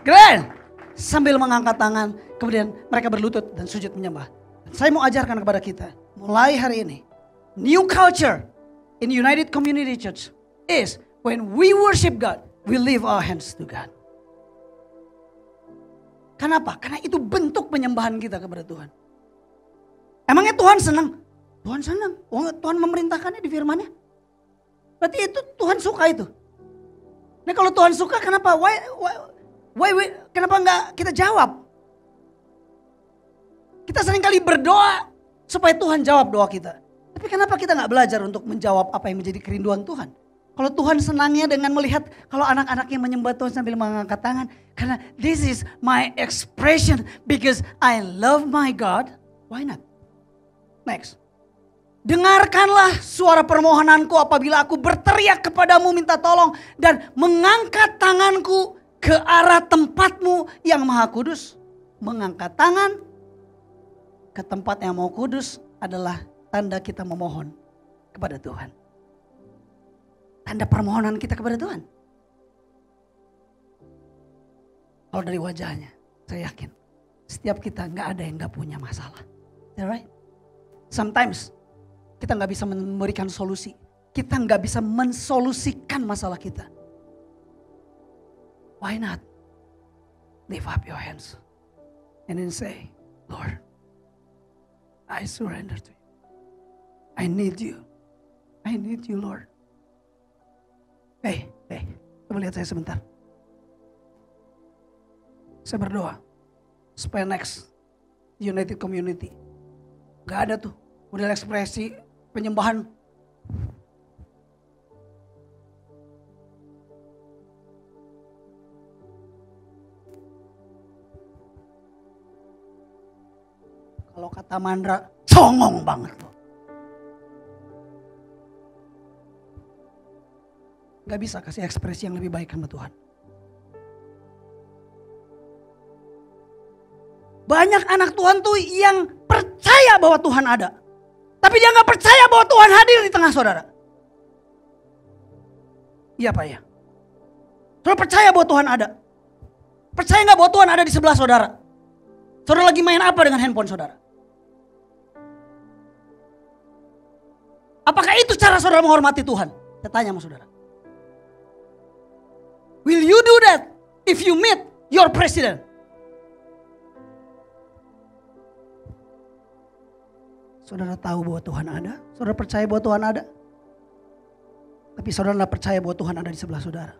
Keren. Sambil mengangkat tangan. Kemudian mereka berlutut dan sujud menyembah. Saya mau ajarkan kepada kita. Mulai hari ini. New culture in United Community Church is when we worship God, we lift our hands to God. Kenapa? Karena itu bentuk penyembahan kita kepada Tuhan. Emangnya Tuhan senang? Tuhan senang. Tuhan memerintahkannya di firman-Nya. Berarti itu Tuhan suka itu. Nah kalau Tuhan suka kenapa? Kenapa enggak kita jawab? Kita seringkali berdoa supaya Tuhan jawab doa kita. Tapi kenapa kita nggak belajar untuk menjawab apa yang menjadi kerinduan Tuhan? Kalau Tuhan senangnya dengan melihat kalau anak-anaknya menyembah Tuhan sambil mengangkat tangan. Karena this is my expression because I love my God. Why not? Next. Dengarkanlah suara permohonanku apabila aku berteriak kepadamu minta tolong. Dan mengangkat tanganku ke arah tempatmu yang maha kudus. Mengangkat tangan ke tempat yang mau kudus adalah tanda kita memohon kepada Tuhan. Tanda permohonan kita kepada Tuhan. Kalau dari wajahnya, saya yakin setiap kita nggak ada yang nggak punya masalah. Is that right? Sometimes kita nggak bisa memberikan solusi. Kita nggak bisa mensolusikan masalah kita. Why not? Lift up your hands and then say, Lord, I surrender to you. I need you. I need you, Lord. Hey, coba lihat saya sebentar. Saya berdoa supaya next United Community gak ada tuh model ekspresi penyembahan. Kalau kata Mandra, songong banget loh. Gak bisa kasih ekspresi yang lebih baik sama Tuhan. Banyak anak Tuhan tuh yang percaya bahwa Tuhan ada. Tapi dia gak percaya bahwa Tuhan hadir di tengah saudara. Iya Pak ya? Saudara percaya bahwa Tuhan ada? Percaya gak bahwa Tuhan ada di sebelah saudara? Saudara lagi main apa dengan handphone saudara? Apakah itu cara saudara menghormati Tuhan? Saya tanya sama saudara. Will you do that if you meet your president? Saudara tahu bahwa Tuhan ada? Saudara percaya bahwa Tuhan ada? Tapi saudara tidak percaya bahwa Tuhan ada di sebelah saudara.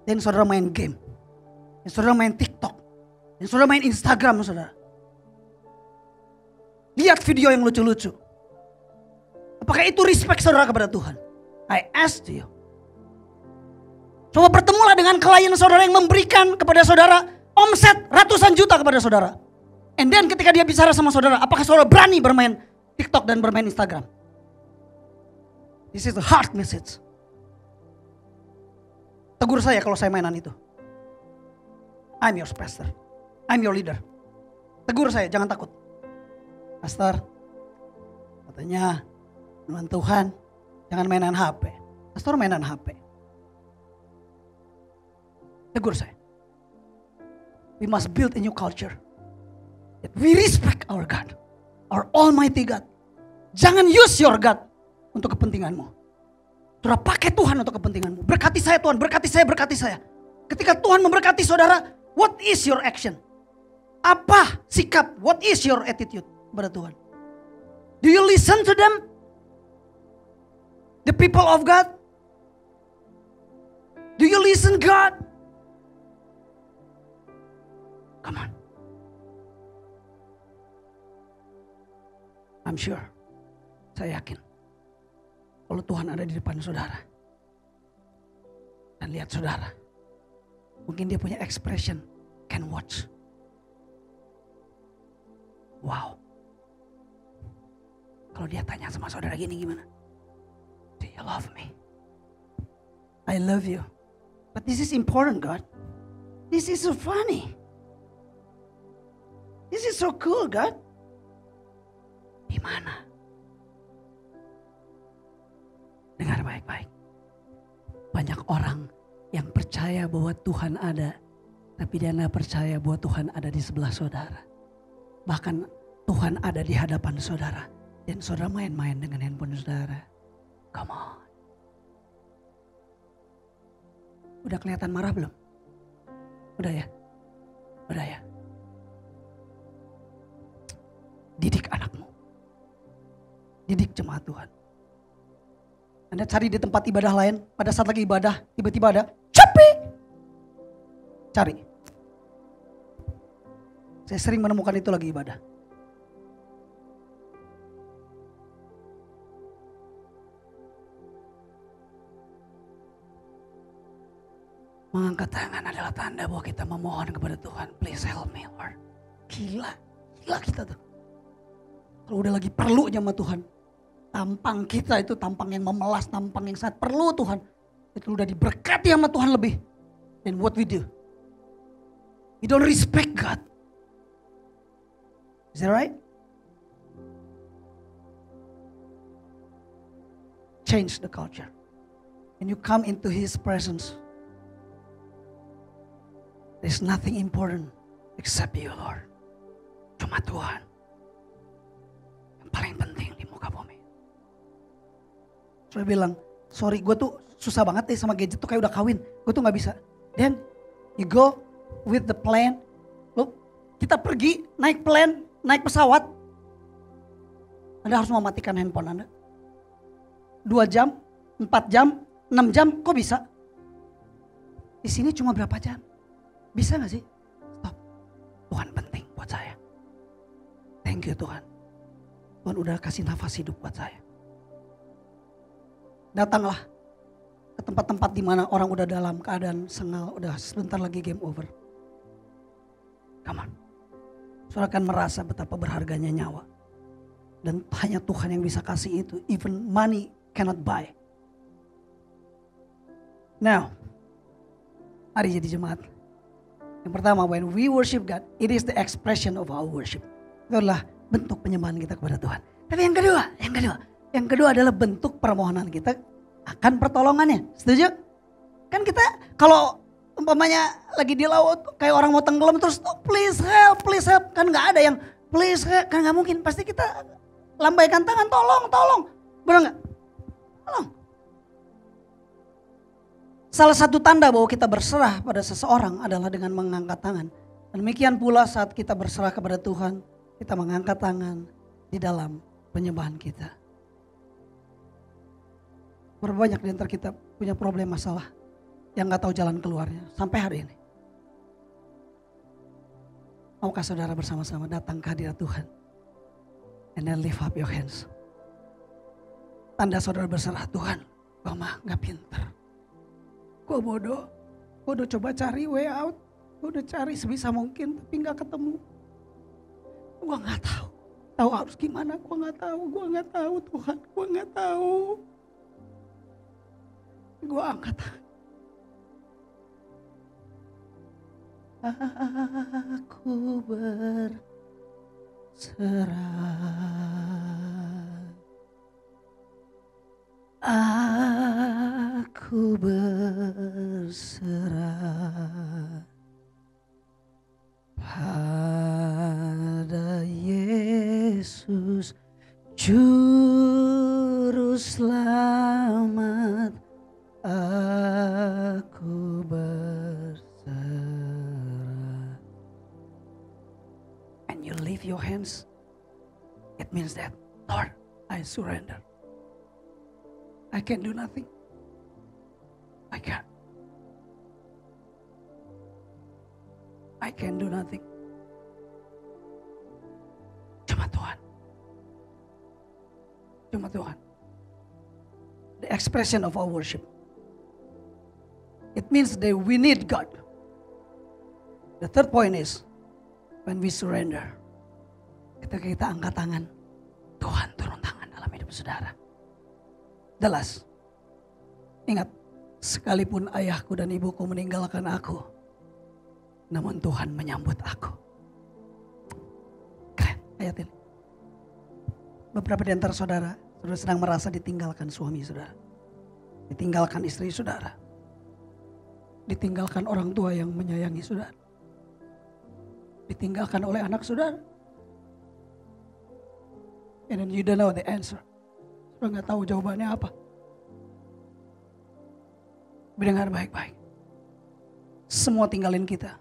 Dan saudara main game. Dan saudara main TikTok. Dan saudara main Instagram saudara. Lihat video yang lucu-lucu. Apakah itu respect saudara kepada Tuhan? I ask you. Coba bertemulah dengan klien saudara yang memberikan kepada saudara omset ratusan juta kepada saudara. And then ketika dia bicara sama saudara, apakah saudara berani bermain TikTok dan bermain Instagram? This is the hard message. Tegur saya kalau saya mainan itu. I'm your pastor. I'm your leader. Tegur saya, jangan takut. Pastor, katanya firman Tuhan, jangan mainan HP. Pastor mainan HP. Tegur saya. We must build a new culture. That we respect our God. Our Almighty God. Jangan use your God untuk kepentinganmu. Saudara pakai Tuhan untuk kepentinganmu. Berkati saya Tuhan, berkati saya, berkati saya. Ketika Tuhan memberkati saudara, what is your action? Apa sikap? What is your attitude kepada Tuhan? Do you listen to them? The people of God? Do you listen God? Come on. I'm sure. Saya yakin. Kalau Tuhan ada di depan saudara. Dan lihat saudara. Mungkin dia punya expression. Can watch. Wow. Kalau dia tanya sama saudara gini gimana? Do you love me? I love you. But this is important God. This is so funny. This is so cool God. Di mana? Dengar baik-baik. Banyak orang yang percaya bahwa Tuhan ada, tapi dia tidak percaya bahwa Tuhan ada di sebelah saudara. Bahkan Tuhan ada di hadapan saudara, dan saudara main-main dengan handphone saudara. Come on. Udah kelihatan marah belum? Udah ya? Udah ya? Didik anakmu. Didik jemaat Tuhan. Anda cari di tempat ibadah lain, pada saat lagi ibadah, tiba-tiba ada capek. Cari. Saya sering menemukan itu lagi ibadah. Mengangkat tangan adalah tanda bahwa kita memohon kepada Tuhan. Please help me Lord. Gila kita tuh. Kalau udah lagi perlu sama Tuhan. Tampang kita itu tampang yang memelas, tampang yang sangat perlu Tuhan. Itu udah diberkati sama Tuhan lebih. Then what we do? We don't respect God. Is that right? Change the culture. When you come into His presence, there's nothing important except you Lord. Cuma Tuhan. Yang paling penting di muka bumi. Saya bilang, sorry gue tuh susah banget deh sama gadget tuh kayak udah kawin. Gue tuh gak bisa. Then you go with the plan. Look, Kita pergi naik plane, naik pesawat. Anda harus mematikan handphone Anda. 2 jam, 4 jam, 6 jam, kok bisa? Di sini cuma berapa jam? Bisa gak sih? Stop. Tuhan penting buat saya. Thank you Tuhan. Tuhan udah kasih nafas hidup buat saya. Datanglah ke tempat-tempat di mana orang udah dalam keadaan sengal, udah sebentar lagi game over. Come on. Saudara akan merasa betapa berharganya nyawa. Dan hanya Tuhan yang bisa kasih itu. Even money cannot buy. Now, mari jadi jemaat. Yang pertama, when we worship God, it is the expression of our worship. Itu adalah bentuk penyembahan kita kepada Tuhan. Tapi yang kedua adalah bentuk permohonan kita akan pertolongannya. Setuju? Kan kita kalau umpamanya lagi di laut kayak orang mau tenggelam terus oh, please help. Kan gak ada yang please help. Kan gak mungkin. Pasti kita lambaikan tangan tolong. Benar gak? Tolong. Salah satu tanda bahwa kita berserah pada seseorang adalah dengan mengangkat tangan. Dan demikian pula saat kita berserah kepada Tuhan, kita mengangkat tangan di dalam penyembahan kita. Berapa banyak di antara kita punya problem masalah yang gak tahu jalan keluarnya sampai hari ini. Maukah saudara bersama-sama datang ke hadirat Tuhan? And then lift up your hands. Tanda saudara berserah, Tuhan, gue mah gak pinter. Gue bodoh. Gue udah coba cari way out. Gue udah cari sebisa mungkin tapi gak ketemu. Gue gak tahu. Tahu harus gimana? Gue gak tahu Tuhan. Gue gak tahu. Gue angkat tangan. Aku berserah. Aku berserah pada Yesus Juru Selamat. Aku berserah. And you lift your hands. It means that, Lord, I surrender. I can do nothing. I can't. I can do nothing. Cuma Tuhan. Cuma Tuhan. The expression of our worship. It means that we need God. The third point is when we surrender. Ketika kita angkat tangan, Tuhan turun tangan dalam hidup saudara. The last. Ingat, sekalipun ayahku dan ibuku meninggalkan aku, namun Tuhan menyambut aku. Keren ayat ini. Beberapa di antara saudara sedang merasa ditinggalkan suami saudara. Ditinggalkan istri saudara. Ditinggalkan orang tua yang menyayangi saudara. Ditinggalkan oleh anak saudara. And then you don't know the answer. Saudara gak tahu jawabannya apa. Mendengar baik-baik. Semua tinggalin kita.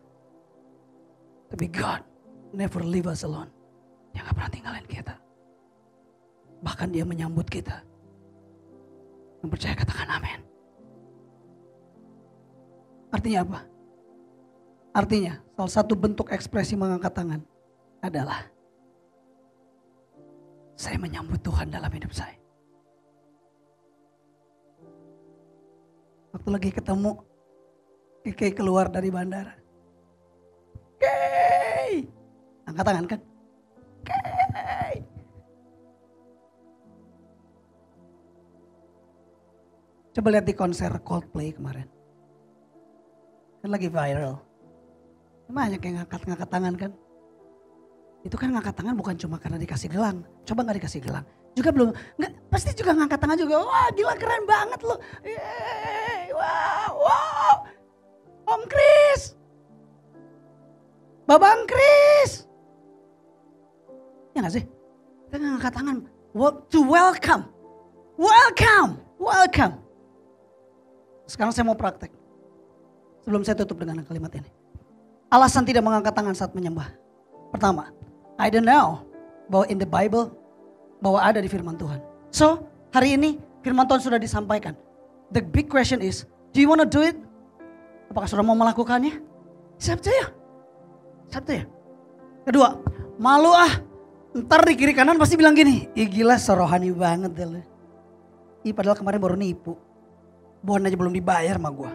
Tapi God never leave us alone. Dia gak pernah tinggalin kita. Bahkan dia menyambut kita. Yang percaya katakan amin. Artinya apa? Artinya salah satu bentuk ekspresi mengangkat tangan adalah saya menyambut Tuhan dalam hidup saya. Waktu lagi ketemu Keke keluar dari bandara. Keke, angkat tangan kan? Keke. Coba lihat di konser Coldplay kemarin. Kan lagi viral. Banyak yang ngangkat tangan kan. Itu kan ngangkat tangan bukan cuma karena dikasih gelang. Coba gak dikasih gelang. Juga belum, nggak, pasti juga ngangkat tangan juga. Wah gila keren banget loh. Yeay, wow. Om Kris. Babang Kris. Ya gak sih? Kita ngangkat tangan. To welcome. Welcome. Sekarang saya mau praktek. Sebelum saya tutup dengan kalimat ini. Alasan tidak mengangkat tangan saat menyembah. Pertama, I don't know bahwa in the Bible, bahwa ada di firman Tuhan. So, hari ini firman Tuhan sudah disampaikan. The big question is, do you want to do it? Apakah saudara mau melakukannya? Siap ya? Siap ya? Kedua, malu ntar di kiri kanan pasti bilang gini, ih gila serohani banget deh. Ih padahal kemarin baru nipu. Bon aja belum dibayar sama gue.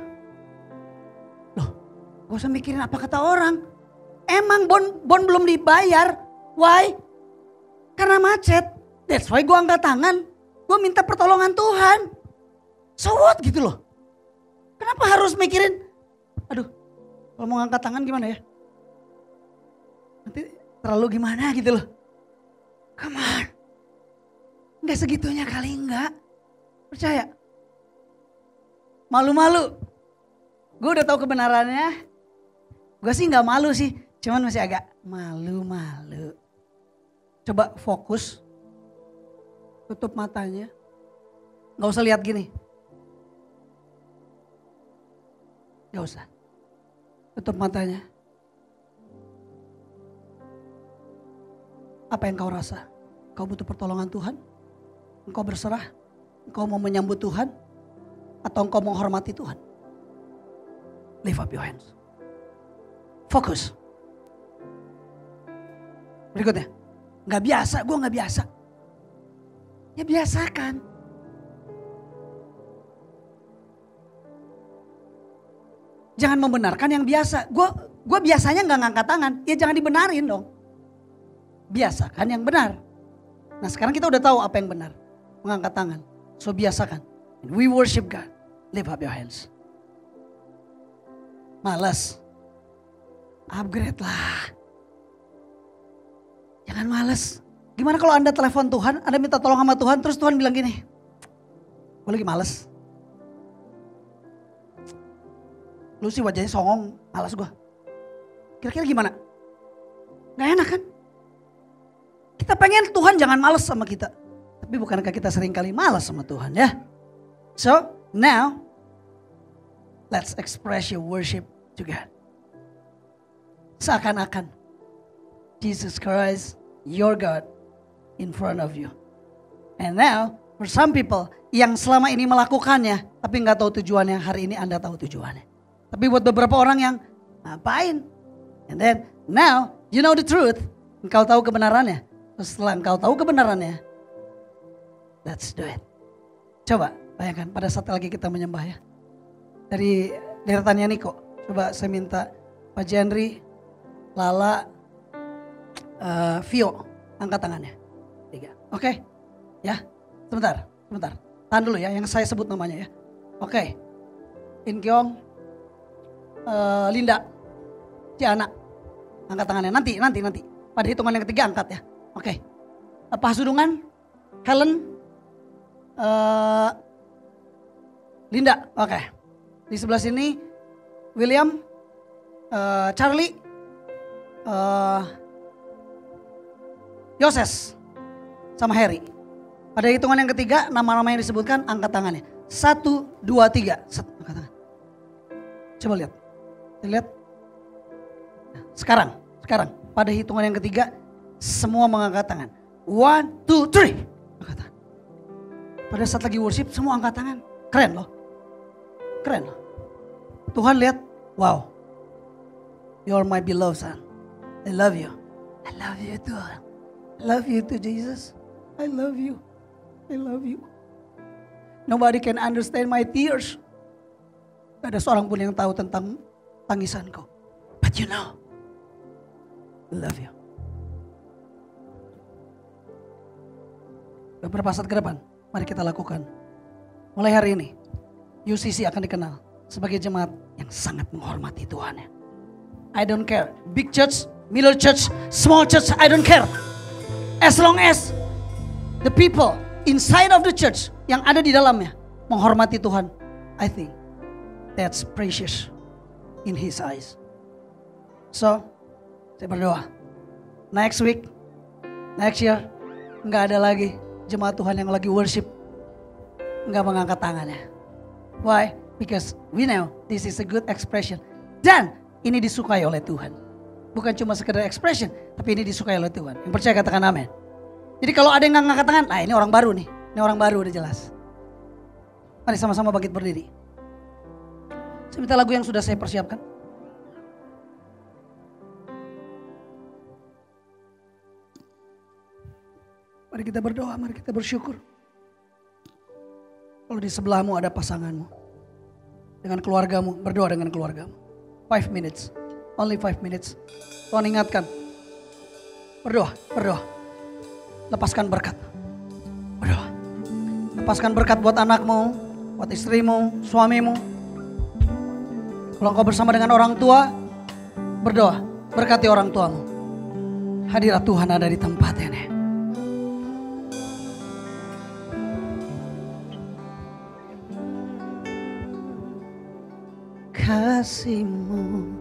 Loh, gak usah mikirin apa kata orang. Emang bon belum dibayar. Why? Karena macet. That's why gue angkat tangan. Gue minta pertolongan Tuhan. So what gitu loh. Kenapa harus mikirin, aduh kalau mau angkat tangan gimana ya? Nanti terlalu gimana gitu loh. Come on. Enggak segitunya kali enggak. Percaya. Malu-malu. Gue udah tahu kebenarannya. Gue sih gak malu sih. Cuman masih agak malu-malu. Coba fokus. Tutup matanya. Gak usah lihat gini. Gak usah. Tutup matanya. Apa yang kau rasa? Kau butuh pertolongan Tuhan? Engkau berserah? Engkau mau menyambut Tuhan? Atau engkau menghormati Tuhan? Lift up your hands. Fokus. Berikutnya. Gak biasa, gue gak biasa. Ya biasakan. Jangan membenarkan yang biasa. Gue biasanya gak ngangkat tangan. Ya jangan dibenarin dong. Biasakan yang benar. Nah sekarang kita udah tahu apa yang benar. Mengangkat tangan. So biasakan. We worship God. Lift up your hands. Malas. Upgrade lah. Jangan malas. Gimana kalau Anda telepon Tuhan, Anda minta tolong sama Tuhan, terus Tuhan bilang gini, gue lagi malas. Lu sih wajahnya songong, malas gue. Kira-kira gimana? Gak enak kan? Kita pengen Tuhan jangan malas sama kita. Tapi bukankah kita sering kali malas sama Tuhan ya? So now, let's express your worship to God. Seakan-akan Jesus Christ, your God, in front of you. And now, for some people yang selama ini melakukannya, tapi nggak tahu tujuannya, hari ini Anda tahu tujuannya. Tapi buat beberapa orang yang ngapain? And then, now, you know the truth. Engkau tahu kebenarannya. Terus setelah engkau tahu kebenarannya, let's do it. Coba bayangkan pada saat lagi kita menyembah ya. Dari deretannya Niko, coba saya minta Pak Jendri, Lala, Vio, angkat tangannya. 3. Oke. Ya, sebentar. Tahan dulu ya yang saya sebut namanya ya. Oke. Inkyong, Linda, Ciana, angkat tangannya. Nanti. Pada hitungan yang ketiga angkat ya. Oke. Pak Sudungan, Helen, Linda. Oke. Di sebelah sini William, Charlie, Yoses, sama Harry. Pada hitungan yang ketiga, nama-nama yang disebutkan, angkat tangannya. 1, 2, 3. Angkat tangan. Coba lihat. Lihat. Nah, sekarang. Pada hitungan yang ketiga, semua mengangkat tangan. 1, 2, 3. Angkat tangan. Pada saat lagi worship, semua angkat tangan. Keren loh. Tuhan lihat, wow. You're my beloved son. I love you. I love you Tuhan. I love you too, Jesus. I love you. Nobody can understand my tears. Gak ada seorang pun yang tahu tentang tangisanku. But you know, I love you. Beberapa saat ke depan, mari kita lakukan. Mulai hari ini, UCC akan dikenal sebagai jemaat yang sangat menghormati Tuhan. I don't care. Big church, middle church, small church, I don't care. As long as the people inside of the church yang ada di dalamnya menghormati Tuhan, I think that's precious in His eyes. So, saya berdoa. Next week, next year, nggak ada lagi jemaat Tuhan yang lagi worship nggak mengangkat tangannya. Why? Because we know this is a good expression. Dan ini disukai oleh Tuhan. Bukan cuma sekedar expression, tapi ini disukai oleh Tuhan. Yang percaya katakan amin. Jadi kalau ada yang ngangkat tangan, nah ini orang baru nih. Ini orang baru udah jelas. Mari sama-sama bangkit berdiri. Saya minta lagu yang sudah saya persiapkan. Mari kita berdoa, mari kita bersyukur. Kalau di sebelahmu ada pasanganmu, dengan keluargamu, berdoa dengan keluargamu. 5 minutes, only 5 minutes. Tuhan ingatkan, berdoa, berdoa. Lepaskan berkat, berdoa. Lepaskan berkat buat anakmu, buat istrimu, suamimu. Kalau engkau bersama dengan orang tua, berdoa, berkati orang tuamu. Hadirat Tuhan ada di tempat ini. Kasih-Mu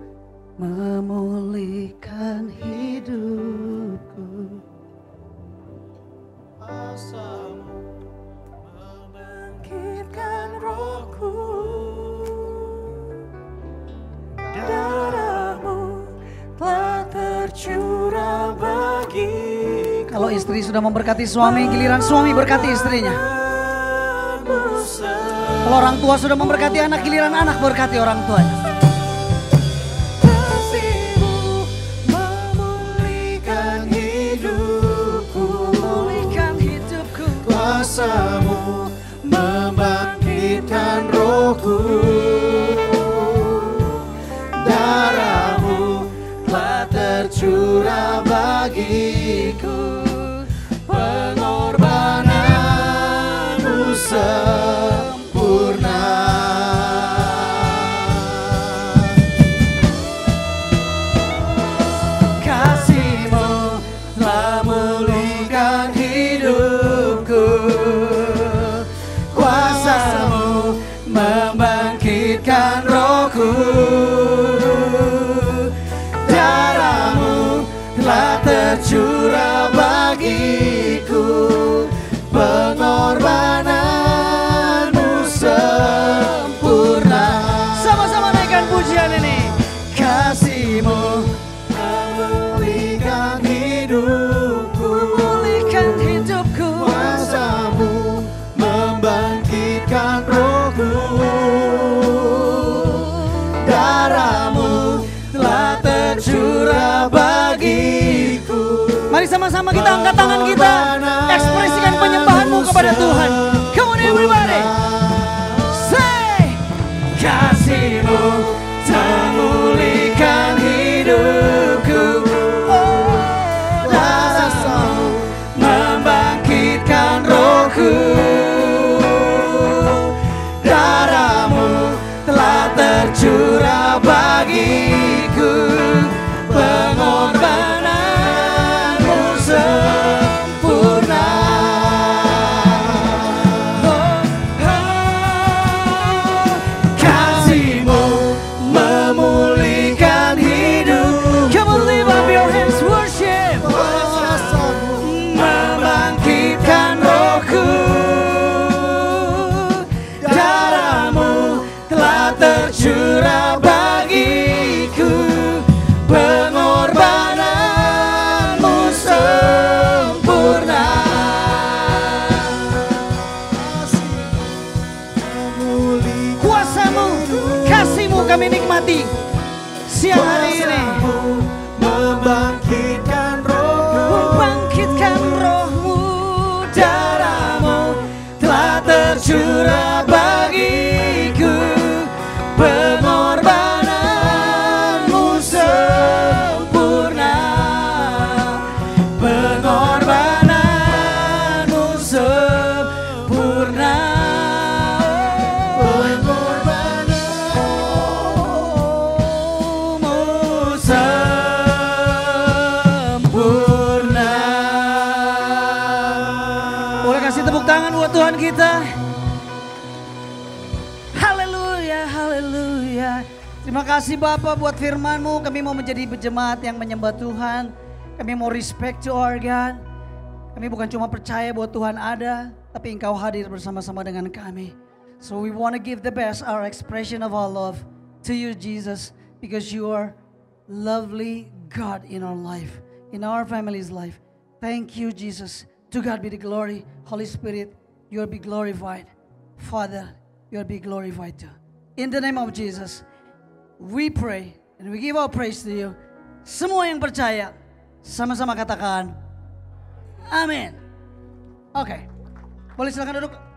memulihkan hidupku. Kuasa-Mu membangkitkan rohku. Darah-Mu telah tercurah bagi. Kalau istri sudah memberkati suami, giliran suami berkati istrinya. Kalau orang tua sudah memberkati anak, giliran anak berkati orang tuanya. Kasih-Mu memulihkan hidupku. Memulihkan hidupku. Kuasa-Mu membangkitkan rohku. Darah-Mu telah tercurah bagiku. Pengorbanan-Mu sempurna. Kasih-Mu telah memulihkan hidupku. Kuasa-Mu membangkitkan rohku. Darah-Mu telah tercurah bagiku. Pengorbanan-Mu sempurna. Sama-sama naikkan pujian ini. Kasih-Mu memulihkan hidupku. Memulihkan hidupku. Kuasa-Mu membangkitkan rohku. Darah-Mu telah tercurah bagiku. Mari sama-sama kita angkat tangan kita. Ekspresikan penyembahanmu kepada Tuhan. Come on everybody. Say. Kasih-Mu memulihkan hidupku. Darah-Mu membangkitkan rohku. Darah-Mu telah tercurah bagiku. Pengorbanan-Mu sempurna. Kasih-Mu memulihkan hidup. Come on, lift up your hands, worship. Kuasa-Mu membangkitkan rohku. Darah-Mu telah tercurah bagiku. Pengorbanan-Mu sempurna. Kuasa-Mu, kasih-Mu kami nikmati siang hari ini. Kuasa-Mu membangkitkan rohku. Bangkitkan rohmu. Darah-Mu telah tercurah bagiku. Pengorbanan-Mu sempurna. Pengorbanan-Mu sempurna. Pengorbanan-Mu sempurna. Boleh kasih tepuk tangan buat Tuhan kita. Haleluya, haleluya. Terima kasih Bapak buat firman-Mu. Kami mau menjadi jemaat yang menyembah Tuhan. Kami mau respect to our God. Kami bukan cuma percaya bahwa Tuhan ada, tapi Engkau hadir bersama-sama dengan kami. So we want to give the best, our expression of our love to you Jesus, because you are lovely, God in our life, in our family's life. Thank you, Jesus. To God be the glory. Holy Spirit, you'll be glorified. Father, you'll be glorified too. In the name of Jesus, we pray and we give our praise to you. Semua yang percaya, sama-sama katakan, Amin. Oke, boleh silakan duduk.